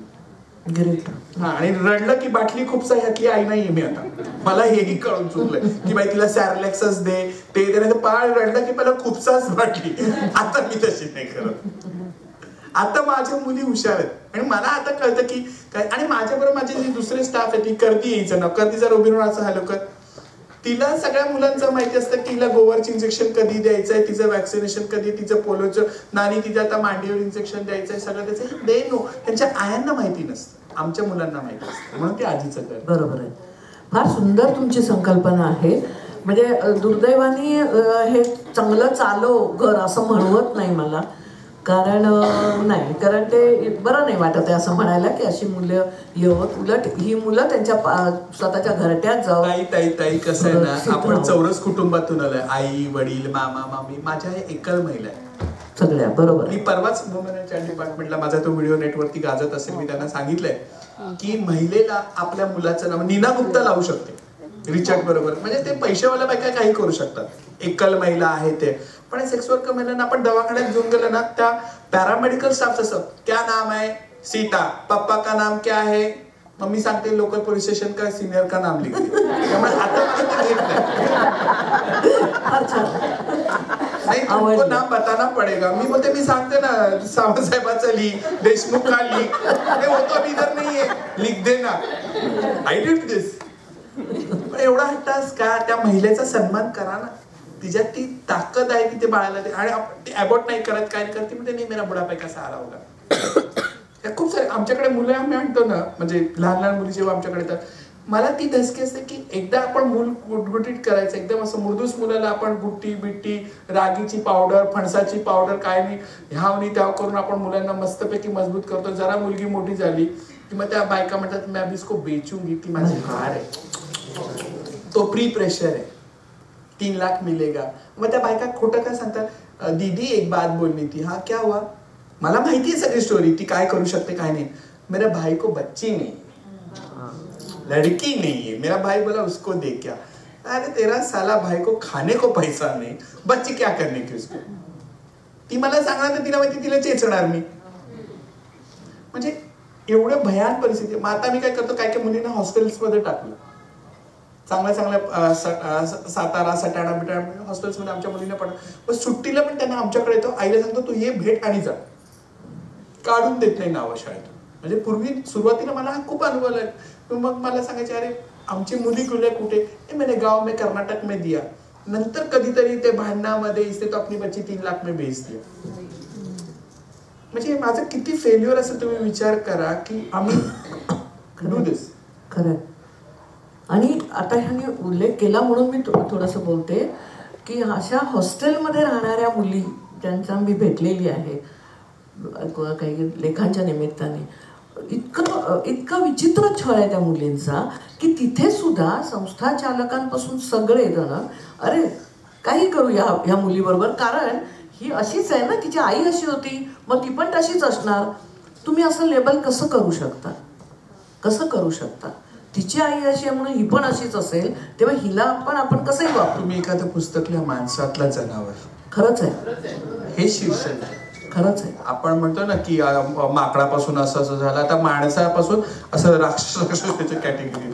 Speaker 2: ग्रेट.
Speaker 1: हा, आणि रडलं की बाटली खूपसा ह्यातली आई नाहीये मी आता. मला हेही कळून चुकलंय की बाई तिला सॅरलॅक्सच दे, ते दे. बाळ रडलं की मला खूपसाच बाटली. आता मी तशी नाही करत. आता माझ्या मुली हुशार आहेत आणि मला आता कळतं की काय. आणि माझ्याबरोबर माझे जे दुसरे स्टाफ आहे, ती कर्दी यायचं ना, कर्दी जर उभी राहून असं हॅलो कर, तिला सगळ्या मुलांचं माहिती असतं की हिला गोवरचं इंजेक्शन कधी द्यायचंय, तिचं वॅक्सिनेशन कधी, तिचं पोलिओचं, नानी तिचं आता मांडीवर इंजेक्शन द्यायचंय, सगळं द्यायचं. दे नो, त्यांच्या आयांना माहिती नसतं, आमच्या मुलांना माहिती असतं. म्हणून ते आजीचं घर.
Speaker 2: बरोबर आहे. फार सुंदर तुमची संकल्पना आहे. म्हणजे दुर्दैवाने हे चांगलं चालो घर असं म्हणवत नाही मला, कारण नाही, कारण ते बरं नाही वाटत आहे असं म्हणायला की अशी मुलं येवत. उलट ही मुलं त्यांच्या स्वतःच्या घरट्यात जावं.
Speaker 1: ताई ताई ताई कसं आहे ना, आपण चौरस कुटुंबातून आलोय. आई वडील मामा मामी, माझ्या एकल महिला आहे
Speaker 2: सगळ्या. बरोबर.
Speaker 1: मी परवाच वुमन अँड चाइल्ड डिपार्टमेंटला माझा तो व्हिडिओ नेटवरती गाजत असेल, मी त्यांना सांगितलंय की महिलेला आपल्या मुलाचं नाव नीना गुप्ता लावू शकते रिचर्ड बरोबर. म्हणजे ते पैशावाल्या बायका काही करू शकतात, एकल महिला आहे ते. पण सेक्स वर्कर महिलांना आपण दवाखान्यात घेऊन गेलो ना, त्या पॅरामेडिकल स्टाफ असं, क्या नाम है सीता, पप्पा का नाम क्या है, मम्मी सांगते लोकल पोलीस स्टेशन का सीनियर का नाम लिखते. त्यामुळे आता मला ते घेत नाही, तुमको नाम बताना पडेगा. मी बोलते, मी सांगते ना सावंत साहेबाचं लिख, देशमुख का लिख, वो तो अभी इधर नहीं है, लिख देना. आय डिड दिस. पण एवढा हट्टास का? त्या महिलेचा सन्मान करा ना, तिच्यात ती ताकद आहे की ते बाळाला दे. आणि ती अबॉर्ट नाही करत, काय नाही करत, म्हणते नाही मेरा बुढापा कसा आला होगा. खूप सारे आमच्याकडे मुलं आम्ही आणतो ना, म्हणजे लहान लहान मुली जेव्हा आमच्याकडे येतात, मला ती धसकी असते की एकदा आपण मूल गुटगुटीत करायचं, एकदम असं मुरदूस मुलाला आपण गुट्टी बिट्टी, रागीची पावडर, फणसाची पावडर, काय नाही ह्यावनी त्याव करून आपण मुलांना मस्तपैकी मजबूत करतो. जरा मुलगी मोठी झाली की मग त्या बायका म्हणतात मी अभी इसको बेचूंगी, ती माझी हार आहे, तो प्री प्रेशर आहे, 3 लाख मिलेगा. मग त्या बायका खोटं काय सांगतात, दीदी एक बात बोलनी थी. हा क्या हुआ? मला माहिती आहे सगळी स्टोरी, ती काय करू शकते काय नाही. मेरा भाई को बच्ची नहीं, लड़की नहीं है. मेरा भाई बोला उसको दे क्या. अरे तेरा साला भाई को खाने को पैसा नहीं, बच्ची क्या करने की उसको. ती मला सांगणार तर तिला माहिती, तिला चेचणार मी. म्हणजे एवढं भयान परिस्थिती. मग आता मी काय करतो, काय काय मुलींना हॉस्टेल्स मध्ये टाकलं, चांगल्या चांगल्या सातारा सटाणा बिटाणा हॉस्टेल्समध्ये आमच्या मुलींना पण. मग सुट्टीला पण त्यांना आमच्याकडे येतो, आईला सांगतो तू ये भेट आणि जा, काढून देत नाही नावं शाळेतून. म्हणजे पूर्वी सुरुवातीला मला हा खूप अनुभव आहे. मग मला सांगायचे अरे आमची मुली गेल्या कुठे, मैंने गाव में कर्नाटक में दिया. नंतर कधीतरी ते भांडणामध्ये इसने तो अपनी बच्ची 3 लाख में बेच दिया. म्हणजे माझं किती फेल्युअर असेल तुम्ही विचार करा की आम्ही डू दिस.
Speaker 2: खरं. आणि आता ह्याने उल्लेख केला म्हणून मी थोडंसं बोलते की अशा हॉस्टेलमध्ये राहणाऱ्या मुली ज्यांचा मी भेटलेली आहे काही लेखांच्या निमित्ताने, इतकं विचित्र छळ आहे त्या मुलींचा की तिथे सुद्धा संस्था चालकांपासून सगळे जण अरे काही करू या मुलीबरोबर, कारण ही अशीच आहे ना, तिची आई अशी होती मग ती पण तशीच असणार. तुम्ही असं लेबल कसं करू शकता, कसं करू शकता? तिची आई अशी आहे म्हणून ही पण अशीच असेल, तेव्हा हिला पण आपण कसंही वापरू.
Speaker 1: तुम्ही एखादं पुस्तक लिहा, माणसातला जनावर.
Speaker 2: खरंच आहे,
Speaker 1: हे शीर्षक आहे.
Speaker 2: खरंच आहे.
Speaker 1: आपण म्हणतो ना की माकडापासून असं असं झालं, आता माणसापासून असं राक्षसाची कॅटेगरी.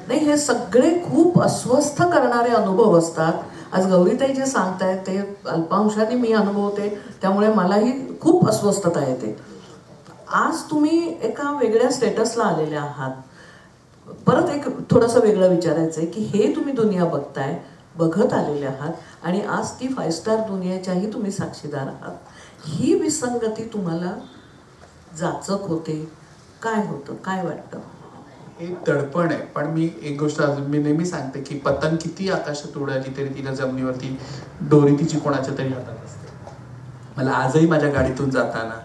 Speaker 2: नाही, हे सगळे खूप अस्वस्थ करणारे अनुभव असतात. आज गौरीताई जे सांगतायत ते अल्पांशाने मी अनुभवते, त्यामुळे मलाही खूप अस्वस्थता येते. आज तुम्ही एका वेगळ्या स्टेटसला आलेले आहात. परत एक थोडंसं वेगळं विचारायचं आहे की हे तुम्ही दुनिया बघत आलेले आहात आणि आज ती 5 स्टार दुनियाच्याही तुम्ही साक्षीदार आहात. ही विसंगती तुम्हाला जाचक होते, काय होतं, काय वाटतं?
Speaker 1: हे दडपण आहे. पण मी एक गोष्ट अजून मी नेहमी सांगते की पतंग किती आकाशात उडाली तरी तिला जमिनीवरती दोरी तिची कोणाच्या तरी हातात असते. मला आजही माझ्या गाडीतून जाताना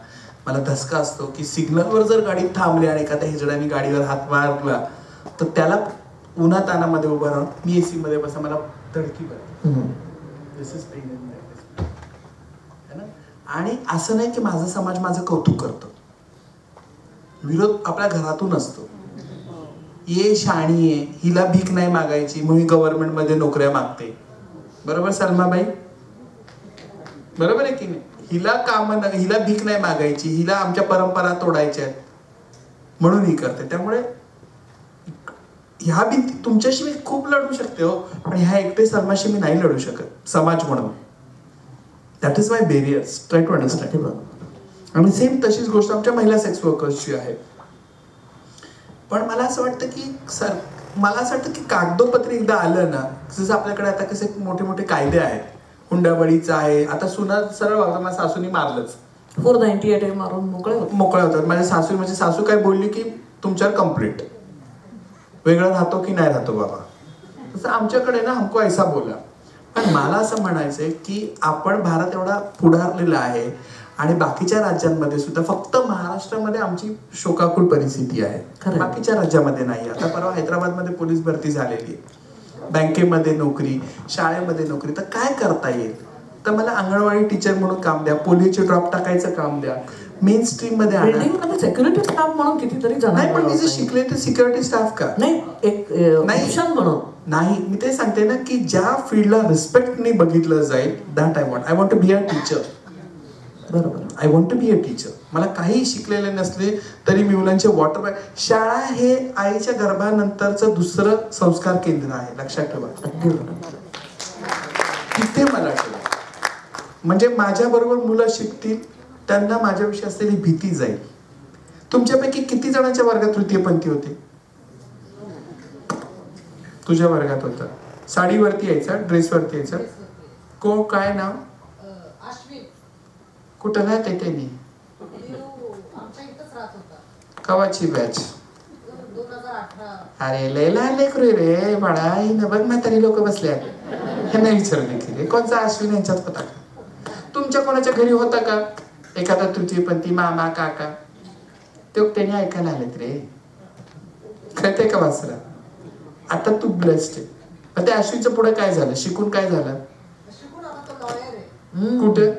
Speaker 1: मला धसका असतो की सिग्नलवर जर गाडी थांबली आणि एखाद्या हिजड्याने गाडीवर हात मारला तर त्याला उन्हातानामध्ये उभं राहून मी एसी मध्ये बसा मला धडकी बरं. दिस इज पेन इन लाईफ. आणि असं नाही की माझा समाज माझं कौतुक करतो. विरोध आपल्या घरातून असतो. ये शाणी आहे, हिला भीक नाही मागायची म्हणून गव्हर्नमेंट मध्ये नोकऱ्या मागते. बरोबर सलमाबाई? बरोबर आहे की नाही? हिला भीक नाही मागायची, हिला आमच्या परंपरा तोडायच्या आहेत म्हणून ही करते. त्यामुळे ह्या भिंती तुमच्याशी मी खूप लढू शकते हो, पण ह्या एकटे सलमाशी मी नाही लढू शकत समाज म्हणून. That is my barriers. Try to understand. आणि सेम तशीच गोष्ट आमच्या महिला सेक्स वर्कर्सची आहे. पण मला असं वाटतं की मला असं वाटतं की कागदोपत्री एकदा आलं ना, जसं आपल्याकडे आता कसे मोठे मोठे कायदे आहेत, हुंडाबळीचा आहे. आता सुना सरळ वागतात, माझ्या सासूनी मारलंच
Speaker 2: 498 मारून मोकळे
Speaker 1: होतात. माझी सासू काय बोलली की तुमच्यावर कंप्लेंट, वेगळं राहतो की नाही राहतो बाबा. तसं आमच्याकडे ना हमको ऐसा बोला. पण मला असं म्हणायचंय की आपण भारत एवढा पुढारलेला आहे आणि बाकीच्या राज्यांमध्ये सुद्धा, फक्त महाराष्ट्रामध्ये आमची शोकाकुल परिस्थिती आहे, बाकीच्या राज्यामध्ये नाही. आता परवा हैदराबादमध्ये पोलीस भरती झालेली आहे, बँकेमध्ये नोकरी, शाळेमध्ये नोकरी. तर काय करता येईल? तर मला अंगणवाडी टीचर म्हणून काम द्या, पोलिओचे ड्रॉप टाकायचं काम द्या, मेन स्ट्रीम मध्ये आणा.
Speaker 2: सेक्युरिटी स्टाफ म्हणून कितीतरी
Speaker 1: नाही, पण मी जे शिकले ते सिक्युरिटी स्टाफ का
Speaker 2: नाही, एक म्हणून
Speaker 1: नाही. मी ते सांगते ना की ज्या फील्डला रिस्पेक्टने बघितलं जाईल, that I want to be a teacher.
Speaker 2: बरोबर.
Speaker 1: I want to be a teacher. मला काही शिकलेले नसले तरी मी मुलांचे वॉटर बॅग, शाळा हे आईच्या गर्भानंतरचं दुसरं संस्कार केंद्र आहे, लक्षात ठेवा. तिथे मला ठेवा, म्हणजे माझ्या बरोबर मुलं शिकतील, त्यांना माझ्याविषयी असलेली भीती जाईल. तुमच्यापैकी किती जणांच्या वर्गात तृतीयपंथी होते? तुझ्या वर्गात होता. साडीवरती यायचा, ड्रेसवरती यायचा. कोण, काय नाव? कुठं राहते त्यांनी? कवाची बॅच? अरे लय लहान लेकरू रे बाळा. हिनं बघ म्हातारी लोक बसल्या, ह्यांना विचारले की रे कोणचा अश्विन यांच्यात होता का? तुमच्या कोणाच्या घरी होता का एखादा तृतीयपंथी, मामा, काका? ते त्यांनी ऐकायला आलेत रे. कळतंय का वासरा? आता तू ब्लेस्ड आहे. पण त्या अश्विनचं पुढे काय झालं? शिकून काय झालं? कुठे?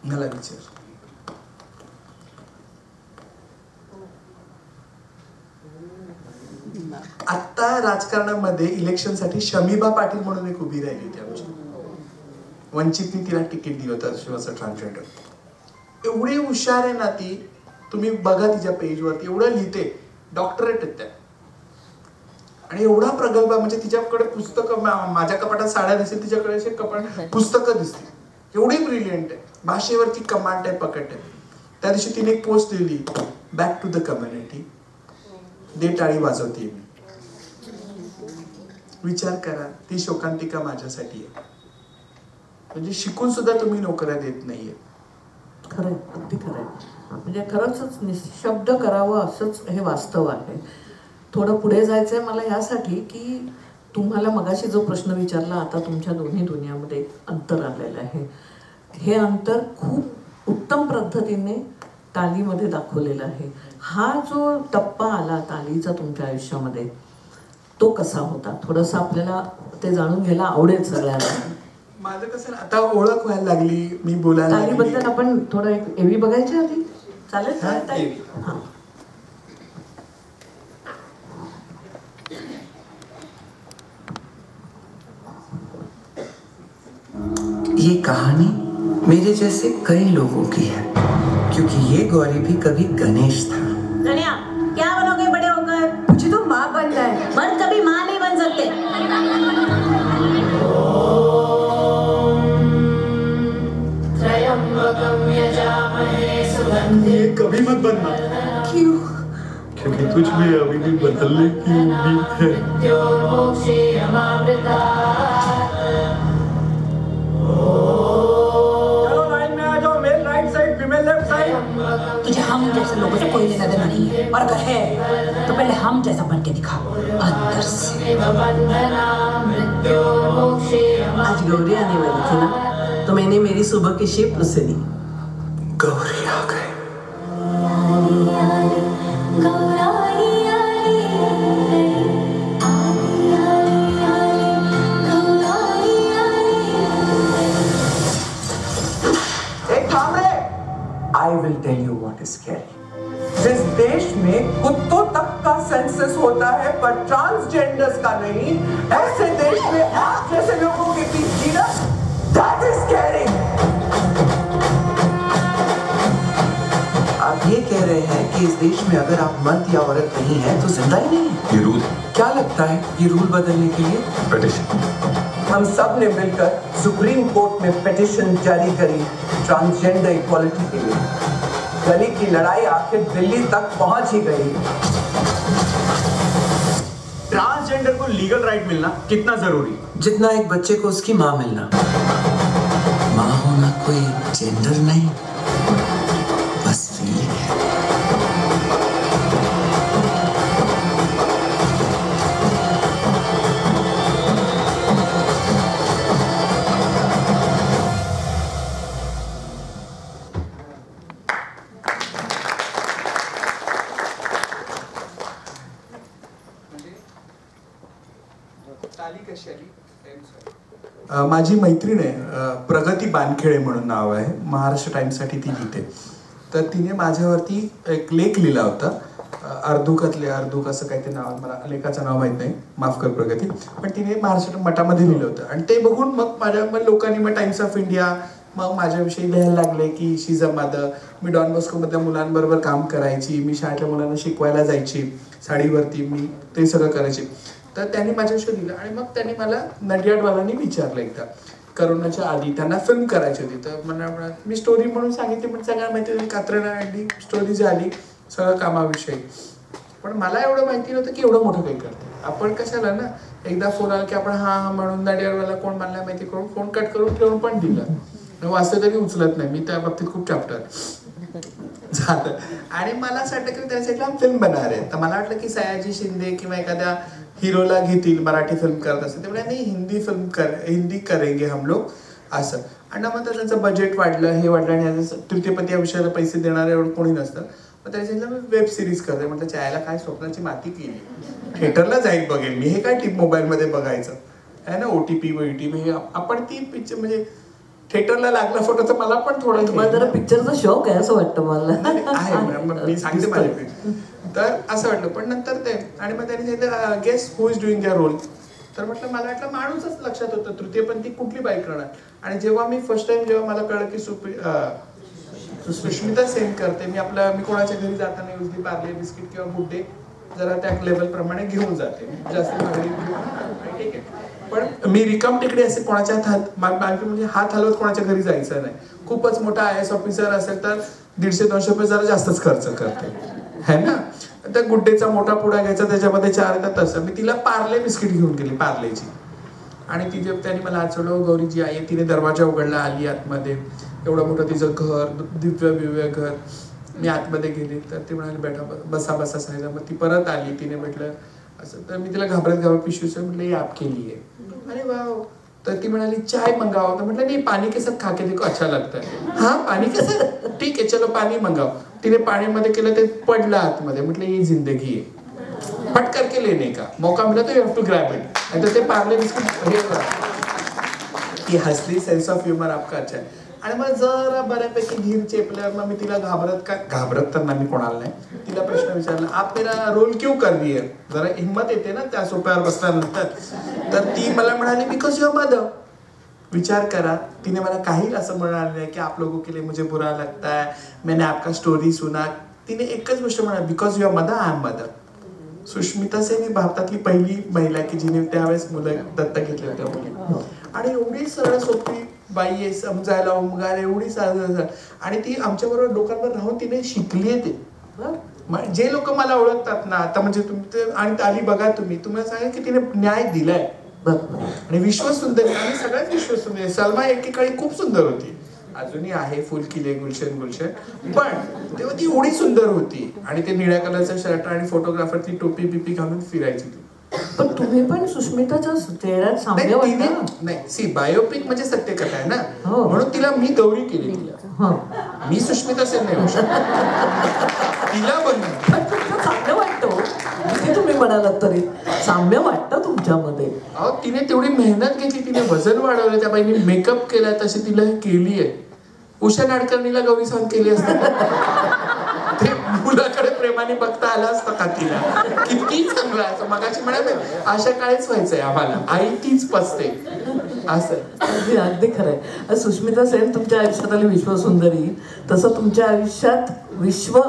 Speaker 1: मला विचार. आता राजकारणामध्ये इलेक्शनसाठी शमीबा पाटील म्हणून एक उभी राहिली होती आमची. वंचितनी तिला तिकीट दिलं होतं. शिवाचा ट्रान्सजेंडर. एवढी हुशार आहे ना ती, तुम्ही बघा तिच्या पेजवरती, एवढं लिहिते. डॉक्टरेट आहेत त्या. आणि एवढा प्रगल्भ, म्हणजे तिच्याकडे पुस्तकं, माझ्या कपाटात साड्या दिसतील, तिच्याकडे असे कपाट पुस्तकं दिसतील. एवढी ब्रिलियंट आहे. भाषेवरती कमांड आहे, पकड आहे. त्या दिवशी तिने एक पोस्ट लिहिली, बॅक टू द कम्युनिटी, दे टाळी वाजवते मी. विचार करा, ती शोकांतिका माझ्यासाठी आहे. म्हणजे शिकून सुद्धा तुम्ही नोकऱ्या देत नाहीये.
Speaker 2: खरंय, अगदी खरंय. म्हणजे खरंच निशब्द करावं असंच हे वास्तव आहे. थोडं पुढे जायचंय मला यासाठी की तुम्हाला मगाशी जो प्रश्न विचारला, आता तुमच्या दोन्ही दुनियामध्ये अंतर आलेलं आहे. हे अंतर खूप उत्तम पद्धतीने तालीमध्ये दाखवलेलं आहे. हा जो टप्पा आला तालीचा तुमच्या आयुष्यामध्ये, तो कसा होता? थोडंसं आपल्याला ते जाणून घ्यायला आवडेल सगळ्यांना.
Speaker 1: माझं कसं आता ओळख व्हायला लागली, मी बोलायला लागली.
Speaker 2: तालीबद्दल आपण थोडं एक एवी बघायची आधी, चालेल? हां.
Speaker 3: ये कहानी मेरे जैसे कई लोगों की है, क्योंकि ये गौरी भी कभी गणेश था.
Speaker 4: कन्या, क्या बनोगे बड़े होकर?
Speaker 5: मुझे तो माँ बनना है.
Speaker 4: मर्द कभी माँ नहीं बन सकते.
Speaker 1: ये कभी मत बनना.
Speaker 5: क्यों?
Speaker 1: क्योंकि तुझ में अभी भी बदलने की उम्मीद है.
Speaker 6: चलो लाइन में तुझे हम जैसे लोगों से कोई लेना देना नहीं है, और अगर है तो पहले हम जैसा बन के दिखा अंदर से।
Speaker 2: आज गौरी आने वाली थी ना, तो मैंने मेरी सुबह की शिफ्ट उससे ली।
Speaker 3: गौरी आ गए। I will tell you what is scary. जिस देश में कुत्तों तक का सेंसस होता है पर ट्रांसजेंडर्स का नहीं, ऐसे देश में आप जैसे लोगों के बीच जीना, that is scary. आप ये कह रहे हैं कि इस देश में अगर आप मर्द या औरत नहीं है तो जिंदा ही नहीं है।
Speaker 7: ये रूल
Speaker 3: क्या लगता है ये रूल बदलने के लिए?
Speaker 7: पिटीशन।
Speaker 3: हम सब ने मिलकर सुप्रीम कोर्ट में पिटीशन जारी करी ट्रांसजेंडर इक्वालिटी के लिए। गली की लड़ाई आखिर दिल्ली तक पहुंच ही गई।
Speaker 1: ट्रांसजेंडर को लीगल राइट मिलना कितना जरूरी?
Speaker 3: जितना एक बच्चे को उसकी माँ मिलना। माँ होना कोई जेंडर नहीं, बस फीलिंग है।
Speaker 1: माझी मैत्रीण आहे प्रगती बानखेडे म्हणून नाव आहे, महाराष्ट्र टाइम्ससाठी ती लिहिते. तर तिने माझ्यावरती एक लेख लिहिला होता, अर्धुक असं काही ते नाव, मला लेखाचं नाव माहीत नाही, माफ कर प्रगती, पण तिने महाराष्ट्र मठामध्ये लिहिलं होतं. आणि ते बघून मग लोकांनी मग टाइम्स ऑफ इंडिया मग माझ्याविषयी लिहायला लागले की शी इज अ मदर. मी डॉन बॉस्कोमधल्या मुलांबरोबर काम करायची, मी शाळेतल्या मुलांना शिकवायला जायची साडीवरती, मी ते सगळं करायची. तर त्यांनी माझ्याशी लिहिलं आणि मग त्यांनी मला नडियाडवालांनी विचारलं एकदा, करोनाच्या आधी त्यांना फिल्म करायची होती. तर मला मी स्टोरी म्हणून सांगितली, पण सगळ्या माहिती कात्रणा आणली, स्टोरी झाली, सगळं कामाविषयी. पण मला एवढं माहिती नव्हतं की एवढं मोठं काही करते आपण. कशाला ना, एकदा फोन आला की आपण हा म्हणून नडियाडवाला कोण मला माहिती करून फोन कट करून ठेवून पण दिला. वाचतं तरी उचलत नाही, मी त्या बाबतीत खूप चॅप्टर झालं. आणि मला असं वाटतं की त्यासाठी फिल्म बनणार आहे. तर मला वाटलं की सयाजी शिंदे किंवा एखाद्या हिरोला घेतील, मराठी फिल्म करत असेल ते नाही, हिंदी करेंगे हम लोग असं. आणि मग त्यांचं बजेट वाढलं, हे वाढलं, आणि तृतीयपती या विषयाला पैसे देणारे एवढं कोणी नसतं. मग त्याच्या मी वेब सिरीज करते. म्हटलं चायला काय स्वप्नाची माती केली, थिएटरला जाईल बघेल मी, हे काय टीप मोबाईलमध्ये बघायचं आहे ना, OTP हे आपण ती पिक्चर म्हणजे थिएटरला लागला फोटो. तर मला पण थोडं
Speaker 2: जरा पिक्चरचा शौक आहे असं वाटतं मला.
Speaker 1: आहे, मी सांगते माझ्या. तर असं वाटलं. पण नंतर ते, आणि मग त्यांनी सांगितलं guess who is doing your role. तर म्हटलं मला वाटलं माणूसच लक्षात होतं, तृतीयपंथी कुठली बाई करणार. आणि जेव्हा मी फर्स्ट टाइम जेव्हा मला कळलं की सुष्मिता सेन करते, मी कोणाच्या घरी जाताना युजली पार्ले बिस्किट किंवा गुड्डे जरा त्या लेवल प्रमाणे घेऊन जाते, जास्त महागडी ठीक आहे. पण मी रिकाम तिकडे असे कोणाच्या म्हणजे हात हलवत कोणाच्या घरी जायचं नाही. खूपच मोठा IAS ऑफिसर असेल तर 150-200 रुपये जरा जास्तच खर्च करते, है ना. त्या गुड्डेचा मोठा पुडा घ्यायचा, त्याच्यामध्ये 4 येतात तसं. मी तिला पार्ले बिस्किट घेऊन गेली, पार्लेची. आणि त्यांनी मला आज सोडलं, गौरीजी आई, तिने दरवाजा उघडला, आली आतमध्ये, एवढं मोठं तिचं घर, दिव्य घर. मी आतमध्ये गेले तर ते म्हणाले बेटा बसा सांगितलं. मग ती परत आली, तिने म्हटलं असं. तर मी तिला घाबरत पिशवीचं म्हटलं ये आप केली आहे. अरे वाव. तर ती म्हणाली चाय मंगाओ. तर म्हटलं नाही, पाणी के साथ खा के देखो अच्छा लगता है. हाँ पानी के साथ, ठीक आहे चलो पाणी मंगाओ. तिने पाणीमध्ये केलं, ते पडलं आतमध्ये. म्हटलं ही जिंदगी आहे, फट करके लेने का मौका मिला तो you have to grab it. आणि ते पार्ले बिस्किट हे हसली, सेन्स ऑफ ह्युमर आपका अच्छा आहे. आणि मग जरा बऱ्यापैकी धीर चेपल्यावर मग मी तिला घाबरत तर नाही, मी कोणाला नाही, तिला प्रश्न विचारला आप मेरा रोल क्यों कर रही है. जरा हिंमत येते ना त्या सोप्यावर बसल्यानंतर. तर ती मला म्हणाली बिकॉज युअर मदर. विचार करा, तिने मला काही असं म्हणाल नाही की आप लोगों के लिए मुझे बुरा लगता है, मैंने आपका स्टोरी सुना. तिने एकच गोष्ट म्हणाली because your mother, I am mother. Sushmita Sen ही भारतातली पहिली महिला की जिने त्यावेळेस मुलं दत्तक घेतले होत्या मुली. आणि एवढी सरळ सोपी बाई आहे, समजायला उमगायला एवढी साधं. आणि ती आमच्याबरोबर लोकांवर राहून तिने शिकली आहे ते. जे लोक मला ओळखतात ना आता, म्हणजे तुमचे आणि आली बघा तुम्हाला सांगा की तिने न्याय दिलाय. आणि विश्वसुंदरी, आम्ही सगळ्याच विश्वसुंदरी. सलमा एकेकाळी खूप सुंदर होती, अजूनही आहे, फुल किले गुलशन गुलशन, पण तेव्हा ती एवढी सुंदर होती आणि ते निळ्या कलरचा शर्ट आणि फोटोग्राफर ती टोपी बिपी घालून फिरायची ती.
Speaker 2: पण तुम्ही पण सुष्मिताच्या चेहऱ्यात साम्य वाटतं.
Speaker 1: नाही सी बायोपिक म्हणजे सत्यकथा आहे ना,
Speaker 2: हो.
Speaker 1: म्हणून तिला मी गौरी केली तिला. मी सुष्मिता सेन नाही होऊ शकत. तिला बनवलं.
Speaker 2: पण तुमचं साम्य वाटतं, किती तुम्ही म्हणालात तरी साम्य वाटतं तुमच्यामध्ये.
Speaker 1: अहो तिने तेवढी मेहनत घेतली, तिने वजन वाढवलं, त्या बाईने मेकअप केलाय, तशी तिला हे केली आहे. उषा नाडकर्णीला गौरी सावंत केली असते ते मुलाकडे प्रेमाने बघता आलं असतं का तिला, किती चांगलं असं. मगाशी म्हणाले अशा काळीच व्हायचंय आम्हाला, आई तीच पसते असं.
Speaker 2: अगदी खरंय. सुष्मिता सेन तुमच्या आयुष्यात आली विश्वसुंदरी, तसं तुमच्या आयुष्यात विश्व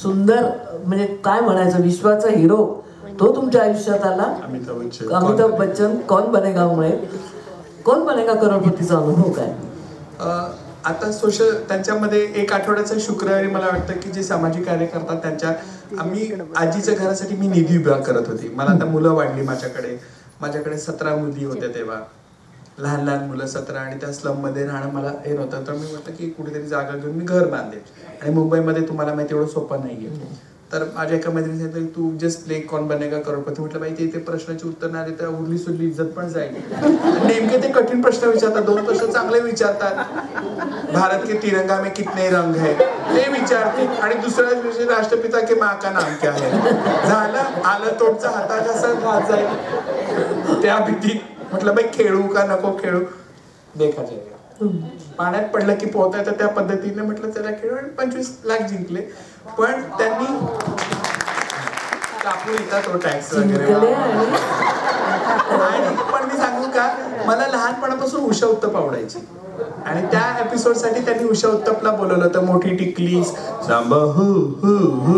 Speaker 2: सुंदर म्हणजे काय म्हणायचं, विश्वाचा हिरो तो तुमच्या आयुष्यात आला, अमिताभ बच्चन. कौन बनेगा करोडपतीचा अनुभव काय?
Speaker 1: आता त्यांच्यामध्ये एक आठवड्याचा शुक्रवारी मला वाटतं की जे सामाजिक कार्य करतात त्यांच्या, आम्ही आजीच्या घरासाठी मी निधी उभा करत होती. मला आता मुलं वाढली, माझ्याकडे 17 मुली होत्या तेव्हा, लहान लहान मुलं 17, आणि त्या स्लम मध्ये राहणं मला हे नव्हतं. तर मी म्हटलं की कुठेतरी जागा घेऊन मी घर बांधेन, आणि मुंबईमध्ये तुम्हाला माहिती एवढं सोपं नाहीये. तर माझ्या एका मैत्रिणी सांगितलं तू जस्ट प्ले कौन बनेगा करोडपती. म्हटलं बाई ते प्रश्नाची उत्तर नाही देता उरली सुरली इज्जत पण जाईल. नेमके ते कठीण प्रश्न विचारतात, 2 प्रश्न चांगले विचारतात. भारत के तिरंगा में कितने रंग है ते विचारते, आणि दुसऱ्या दिवशी राष्ट्रपिता के माँ का नाम क्या है. झालं, आलं तोडचा हाता कसा घात जाईल त्या भीतीत. म्हटलं बाई खेळू का नको खेळू, देखा जाईल. पाण्यात पडलं की पोहता येतं त्या पद्धतीने म्हटलं त्याला खेळू, आणि 25 लाख जिंकले. पण त्यांनी कापून येतात तो टॅक्स वगैरे. आणि पण मी सांगू का, मला लहानपणापासून उषा उत्तप आवडायची, आणि त्या एपिसोड साठी त्यांनी उषा उत्तपला बोलवलं होतं. मोठी टिकली सांबा हु हु हु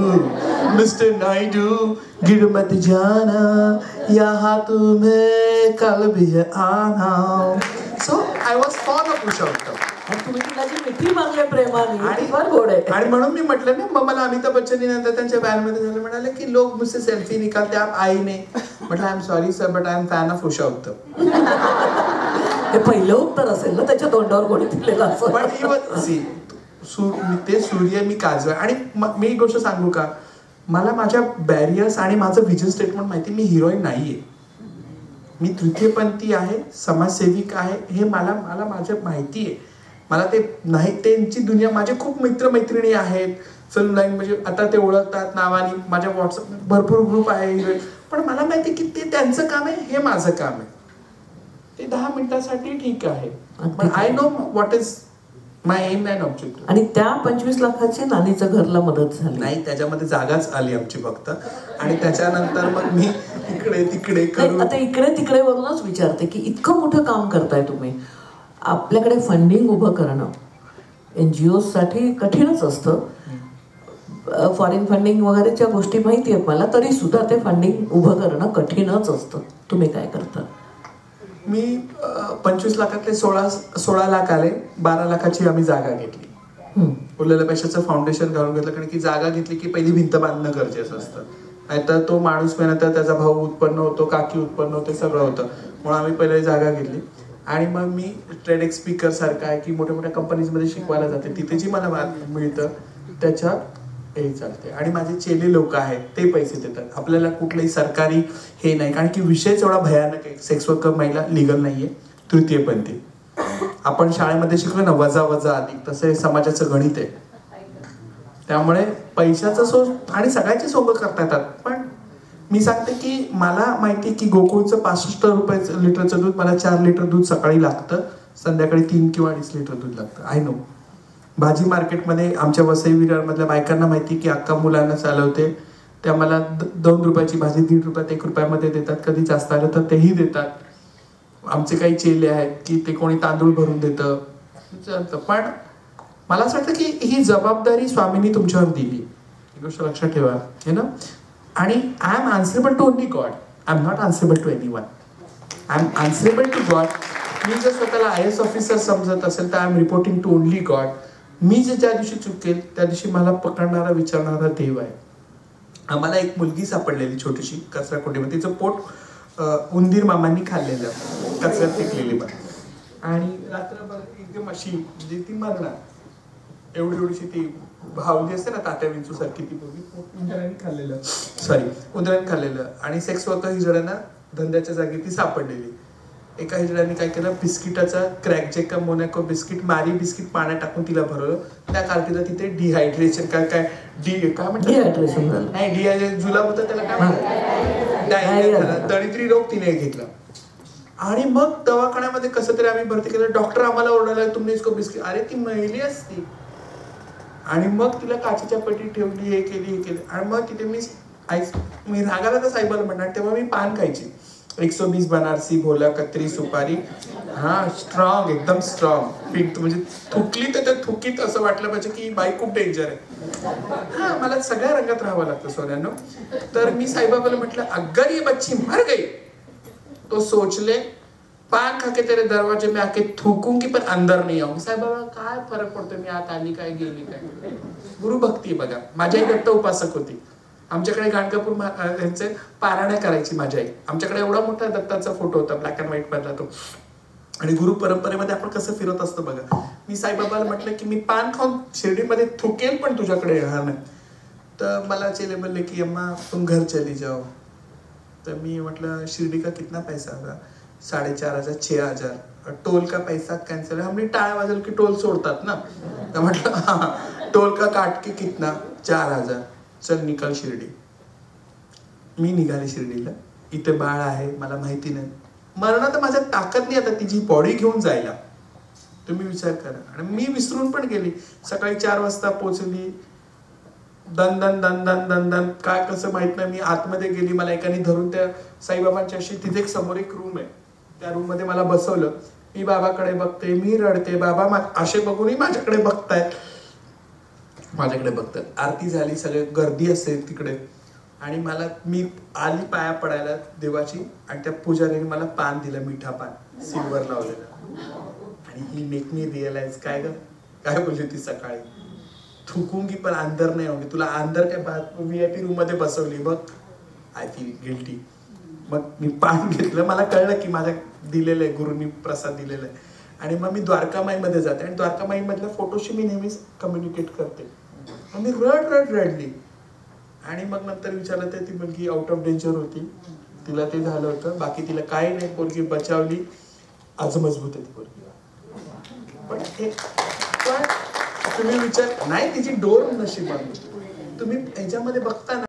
Speaker 1: मिस्टर नायडू गिर मत जाना यहाँ तुम्हें कल भी आना. सो आय वॉज फॉन ऑफ उषा उत्तप.
Speaker 2: तुम्ही तिला जी मिठी मागले प्रेमाने आणि फार गोड आहे.
Speaker 1: आणि म्हणून मी म्हटलं ना, मग मला अमिताभ बच्चन नंतर त्यांच्या बॅनमध्ये झालं, म्हणाले की लोक मुझसे सेल्फी निकालते आप आई ने. म्हटलं I am sorry sir but I am fan of Usha Uthup.
Speaker 2: हे पहिलं उत्तर असेल ना त्याच्या तोंडावर कोणी दिलेलं असं.
Speaker 1: पण ते सूर्य मी काजळ. आणि मी एक गोष्ट सांगू का, मला माझ्या बॅरियर्स आणि माझं विजन स्टेटमेंट माहिती. मी हिरोईन नाहीये, मी तृतीयपंथी आहे, समाजसेविक आहे, हे मला माझ्या माहिती आहे. मला ते नाही, त्यांची दुनिया. माझे खूप मित्रमैत्रिणी आहेत फिल्म लाईन, म्हणजे आता ते ओळखतात नावाने, माझ्या व्हॉट्सअप भरपूर ग्रुप आहे हिरोईन. पण मला माहिती की ते त्यांचं काम आहे, हे माझं काम आहे. ते 10 मिनिटासाठी ठीक आहे, पण I know what is my aim and objective.
Speaker 2: आणि त्या 25 लाखाची नानीच्या घरला मदत झाली नाही,
Speaker 1: त्याच्यामध्ये जागाच आली आमची फक्त. आणि त्याच्यानंतर मग मी इकडे तिकडे करून,
Speaker 2: आता इकडे तिकडे वरूनच विचारते की इतकं मोठं काम करताय तुम्ही, आपल्याकडे फंडिंग उभं करणं NGOs साठी कठीणच असतं. फॉरेन फंडिंग वगैरेच्या गोष्टी माहिती आहेत मला, तरी सुद्धा ते फंडिंग उभं करणं कठीणच असतं. तुम्ही काय करता?
Speaker 1: मी 25 लाखातले 16 लाख आले. 12 लाखाची आम्ही जागा घेतली. उरलेल्या पैशाचं फाउंडेशन घालून घेतलं, कारण की जागा घेतली की पहिली भिंत बांधणं गरजेचं असतं. नाहीतर तो माणूस मेहनत, त्याचा भाऊ उत्पन्न होतो, काकी उत्पन्न होते, सगळं होतं. म्हणून आम्ही पहिले जागा घेतली. आणि मग मी ट्रेडेक्स स्पीकर सारखा आहे की मोठ्या मोठ्या कंपनीजमध्ये शिकवायला जाते, तिथे जी मला मिळतं त्याच्या हे चालते. आणि माझे चेले लोक आहेत, ते पैसे देतात. आपल्याला कुठलंही सरकारी हे नाही, कारण की विषयच एवढा भयानक आहे. सेक्स वर्कर महिला लिगल नाहीये, तृतीयपंथी. आपण शाळेमध्ये शिकलो ना, वजा वजा अधिक, तसं हे समाजाचं गणित आहे. त्यामुळे पैशाचा सोर्स आणि सगळ्याचे सोंग करता येतात. पण मी सांगते की मला माहिती की गोकुळचं 65 रुपये लिटरचं दूध मला 4 लिटर दूध सकाळी लागतं, संध्याकाळी 3 किंवा 2.5 लिटर दूध लागतं. I know. भाजी मार्केटमध्ये आमच्या वसई विरारमधल्या बायकांना माहिती की अक्का मुलांना चालवते, त्या मला 2 रुपयाची भाजी 1.5 रुपयात 1 रुपयामध्ये देतात. कधी जास्त आलं तर तेही देतात. आमचे काही चेले आहेत की ते कोणी तांदूळ भरून देतं. पण मला असं वाटतं की ही जबाबदारी स्वामींनी तुमच्यावर दिली, ही गोष्ट लक्षात ठेवा, हे ना. आणि I am answerable to only God. I am not answerable to anyone. I am answerable to God. मी जर स्वतःला IAS ऑफिसर समजत असेल तर I am reporting to only God. मी ज्या दिवशी चुकेल त्या दिवशी मला पकडणारा विचारणारा देव आहे. आम्हाला एक मुलगी सापडलेली छोटीशी कचरा कोंडीमध्ये, तिचं पोट उंदीर मामांनी खाल्लेलं, कचऱ्यात फेकलेली. पण आणि रात्रभर एकदम अशी म्हणजे ती मरणार एवढीशी ती भावली असते ना तात्या विंचू सारखी ती पूर्वी उंदरांनी खाल्लेलं आणि सेक्स वर्कर हिजड्यांना धंद्याच्या जागी ती सापडलेली. एका हिजड्यांनी काय केलं, बिस्किटाचा क्रॅक जेका मोनॅको बिस्किट मारी बिस्किट पाण्यात टाकून तिला भरवलं. त्या कार्टीला तिथे डिहायड्रेशन काय म्हणतात
Speaker 2: डिहायड्रेशन झालं.
Speaker 1: नाही डिहायड्रेशन जुलाब होता त्याला काय म्हणतात डायरिया झाला. दरिद्री रोग तिने घेतला. आणि मग दवाखान्यामध्ये कसं तरी आम्ही भरती केलं. डॉक्टर आम्हाला ओरडायला तुम्ही इसको बिस्किट, अरे ती महिली असती. आणि मग तिला काचेच्या पेटीत ठेवली, हे केली आणि मग तिथे मी रागाला तर साहेबाला म्हणणार तेव्हा मी पान खायची. 120 बनारसी भोला कत्री सुपारी, हा स्ट्रॉंग एकदम स्ट्रॉंग पीठ, म्हणजे थुकली तर त्या थुकीत असं वाटलं पाहिजे की बाई खूप डेंजर आहे. हा मला सगळ्या रंगात राहावं लागतं सोन्यानो. तर मी साईबाबाला म्हटलं अगर ये बच्ची मर गई तो सोच ले पान खा के तेरे दरवाजे में आके थूकूंगी पण अंदर नहीं आऊंगी. साईबाबा काय फरक पडतो मी आत आली काय गेली काय. गुरु भक्ती बघा. माझी आई दत्त उपासक होती. आमच्याकडे गाणगापूर यांचे पारायण करायची माझी आई. आमच्याकडे एवढा मोठा दत्ताचा फोटो होता ब्लॅक अँड व्हाईट मधला तो. आणि गुरु परंपरेमध्ये आपण कसं फिरत असतो बघा. मी साईबाबाला म्हटलं की मी पान खाऊन शिर्डीमध्ये थुकेल पण तुझ्याकडे येणार नाही. तर मला चेले बोलले की अम्मा तुम घर चली जाओ. तर मी म्हटलं शिर्डी का कितना पैसा होगा. 4,500 6,000. टोल का पैसा कैंसिल है. हमने टाळ्या वाजवलं की टोल सोडतात ना. तर म्हटलं हा टोल का काट के कितना 4,000. चल निकाल शिर्डी. मी निघाले शिर्डीला. इथे बाळ आहे मला माहिती नाही. मरण तर माझ्या ताकद नाही आता तिची बॉडी घेऊन जायला. तुम्ही विचार करा. आणि मी विसरून पण गेली. सकाळी 4 वाजता पोहोचली. दन दन दन दन दन दन काय कसं माहित नाही. मी आतमध्ये गेली. मला एकाने धरून त्या साईबाबांच्या अशी तिथे एक समोर एक रूम आहे. त्या रूम मध्ये मला बसवलं. मी बाबाकडे बघते, मी रडते. बाबा असे बघूनही माझ्याकडे बघतायत. आरती झाली, सगळे गर्दी असेल तिकडे. आणि मी आली पाया पडायला देवाची. आणि त्या पुजारीने मला पान दिलं, मिठा पान सिल्वर लावलेलं. आणि ही मेक मी रिअलाइज काय बोलली होती सकाळी, थुकूंगी पण अंदर नाही होगी. तुला अंदर काय VIP रूम मध्ये बसवली बघ. I feel guilty. मग मी पान घेतलं. मला कळलं की माझ्या दिलेलं आहे, गुरुनी प्रसाद दिलेला आहे. आणि मग मी द्वारकामाईमध्ये जाते. आणि द्वारकामाई मधल्या फोटोशी मी नेहमीच कम्युनिकेट करते. मी रडली. आणि मग नंतर विचारलं तर ती मुलगी आउट ऑफ डेंजर होती. तिला ते झालं होतं. बाकी तिला काही नाही. पोरगी बचावली. आज मजबूत आहे ती पोरगी. पण तुम्ही विचार नाही तिची डोर नशिबात. तुम्ही ह्याच्यामध्ये बघता ना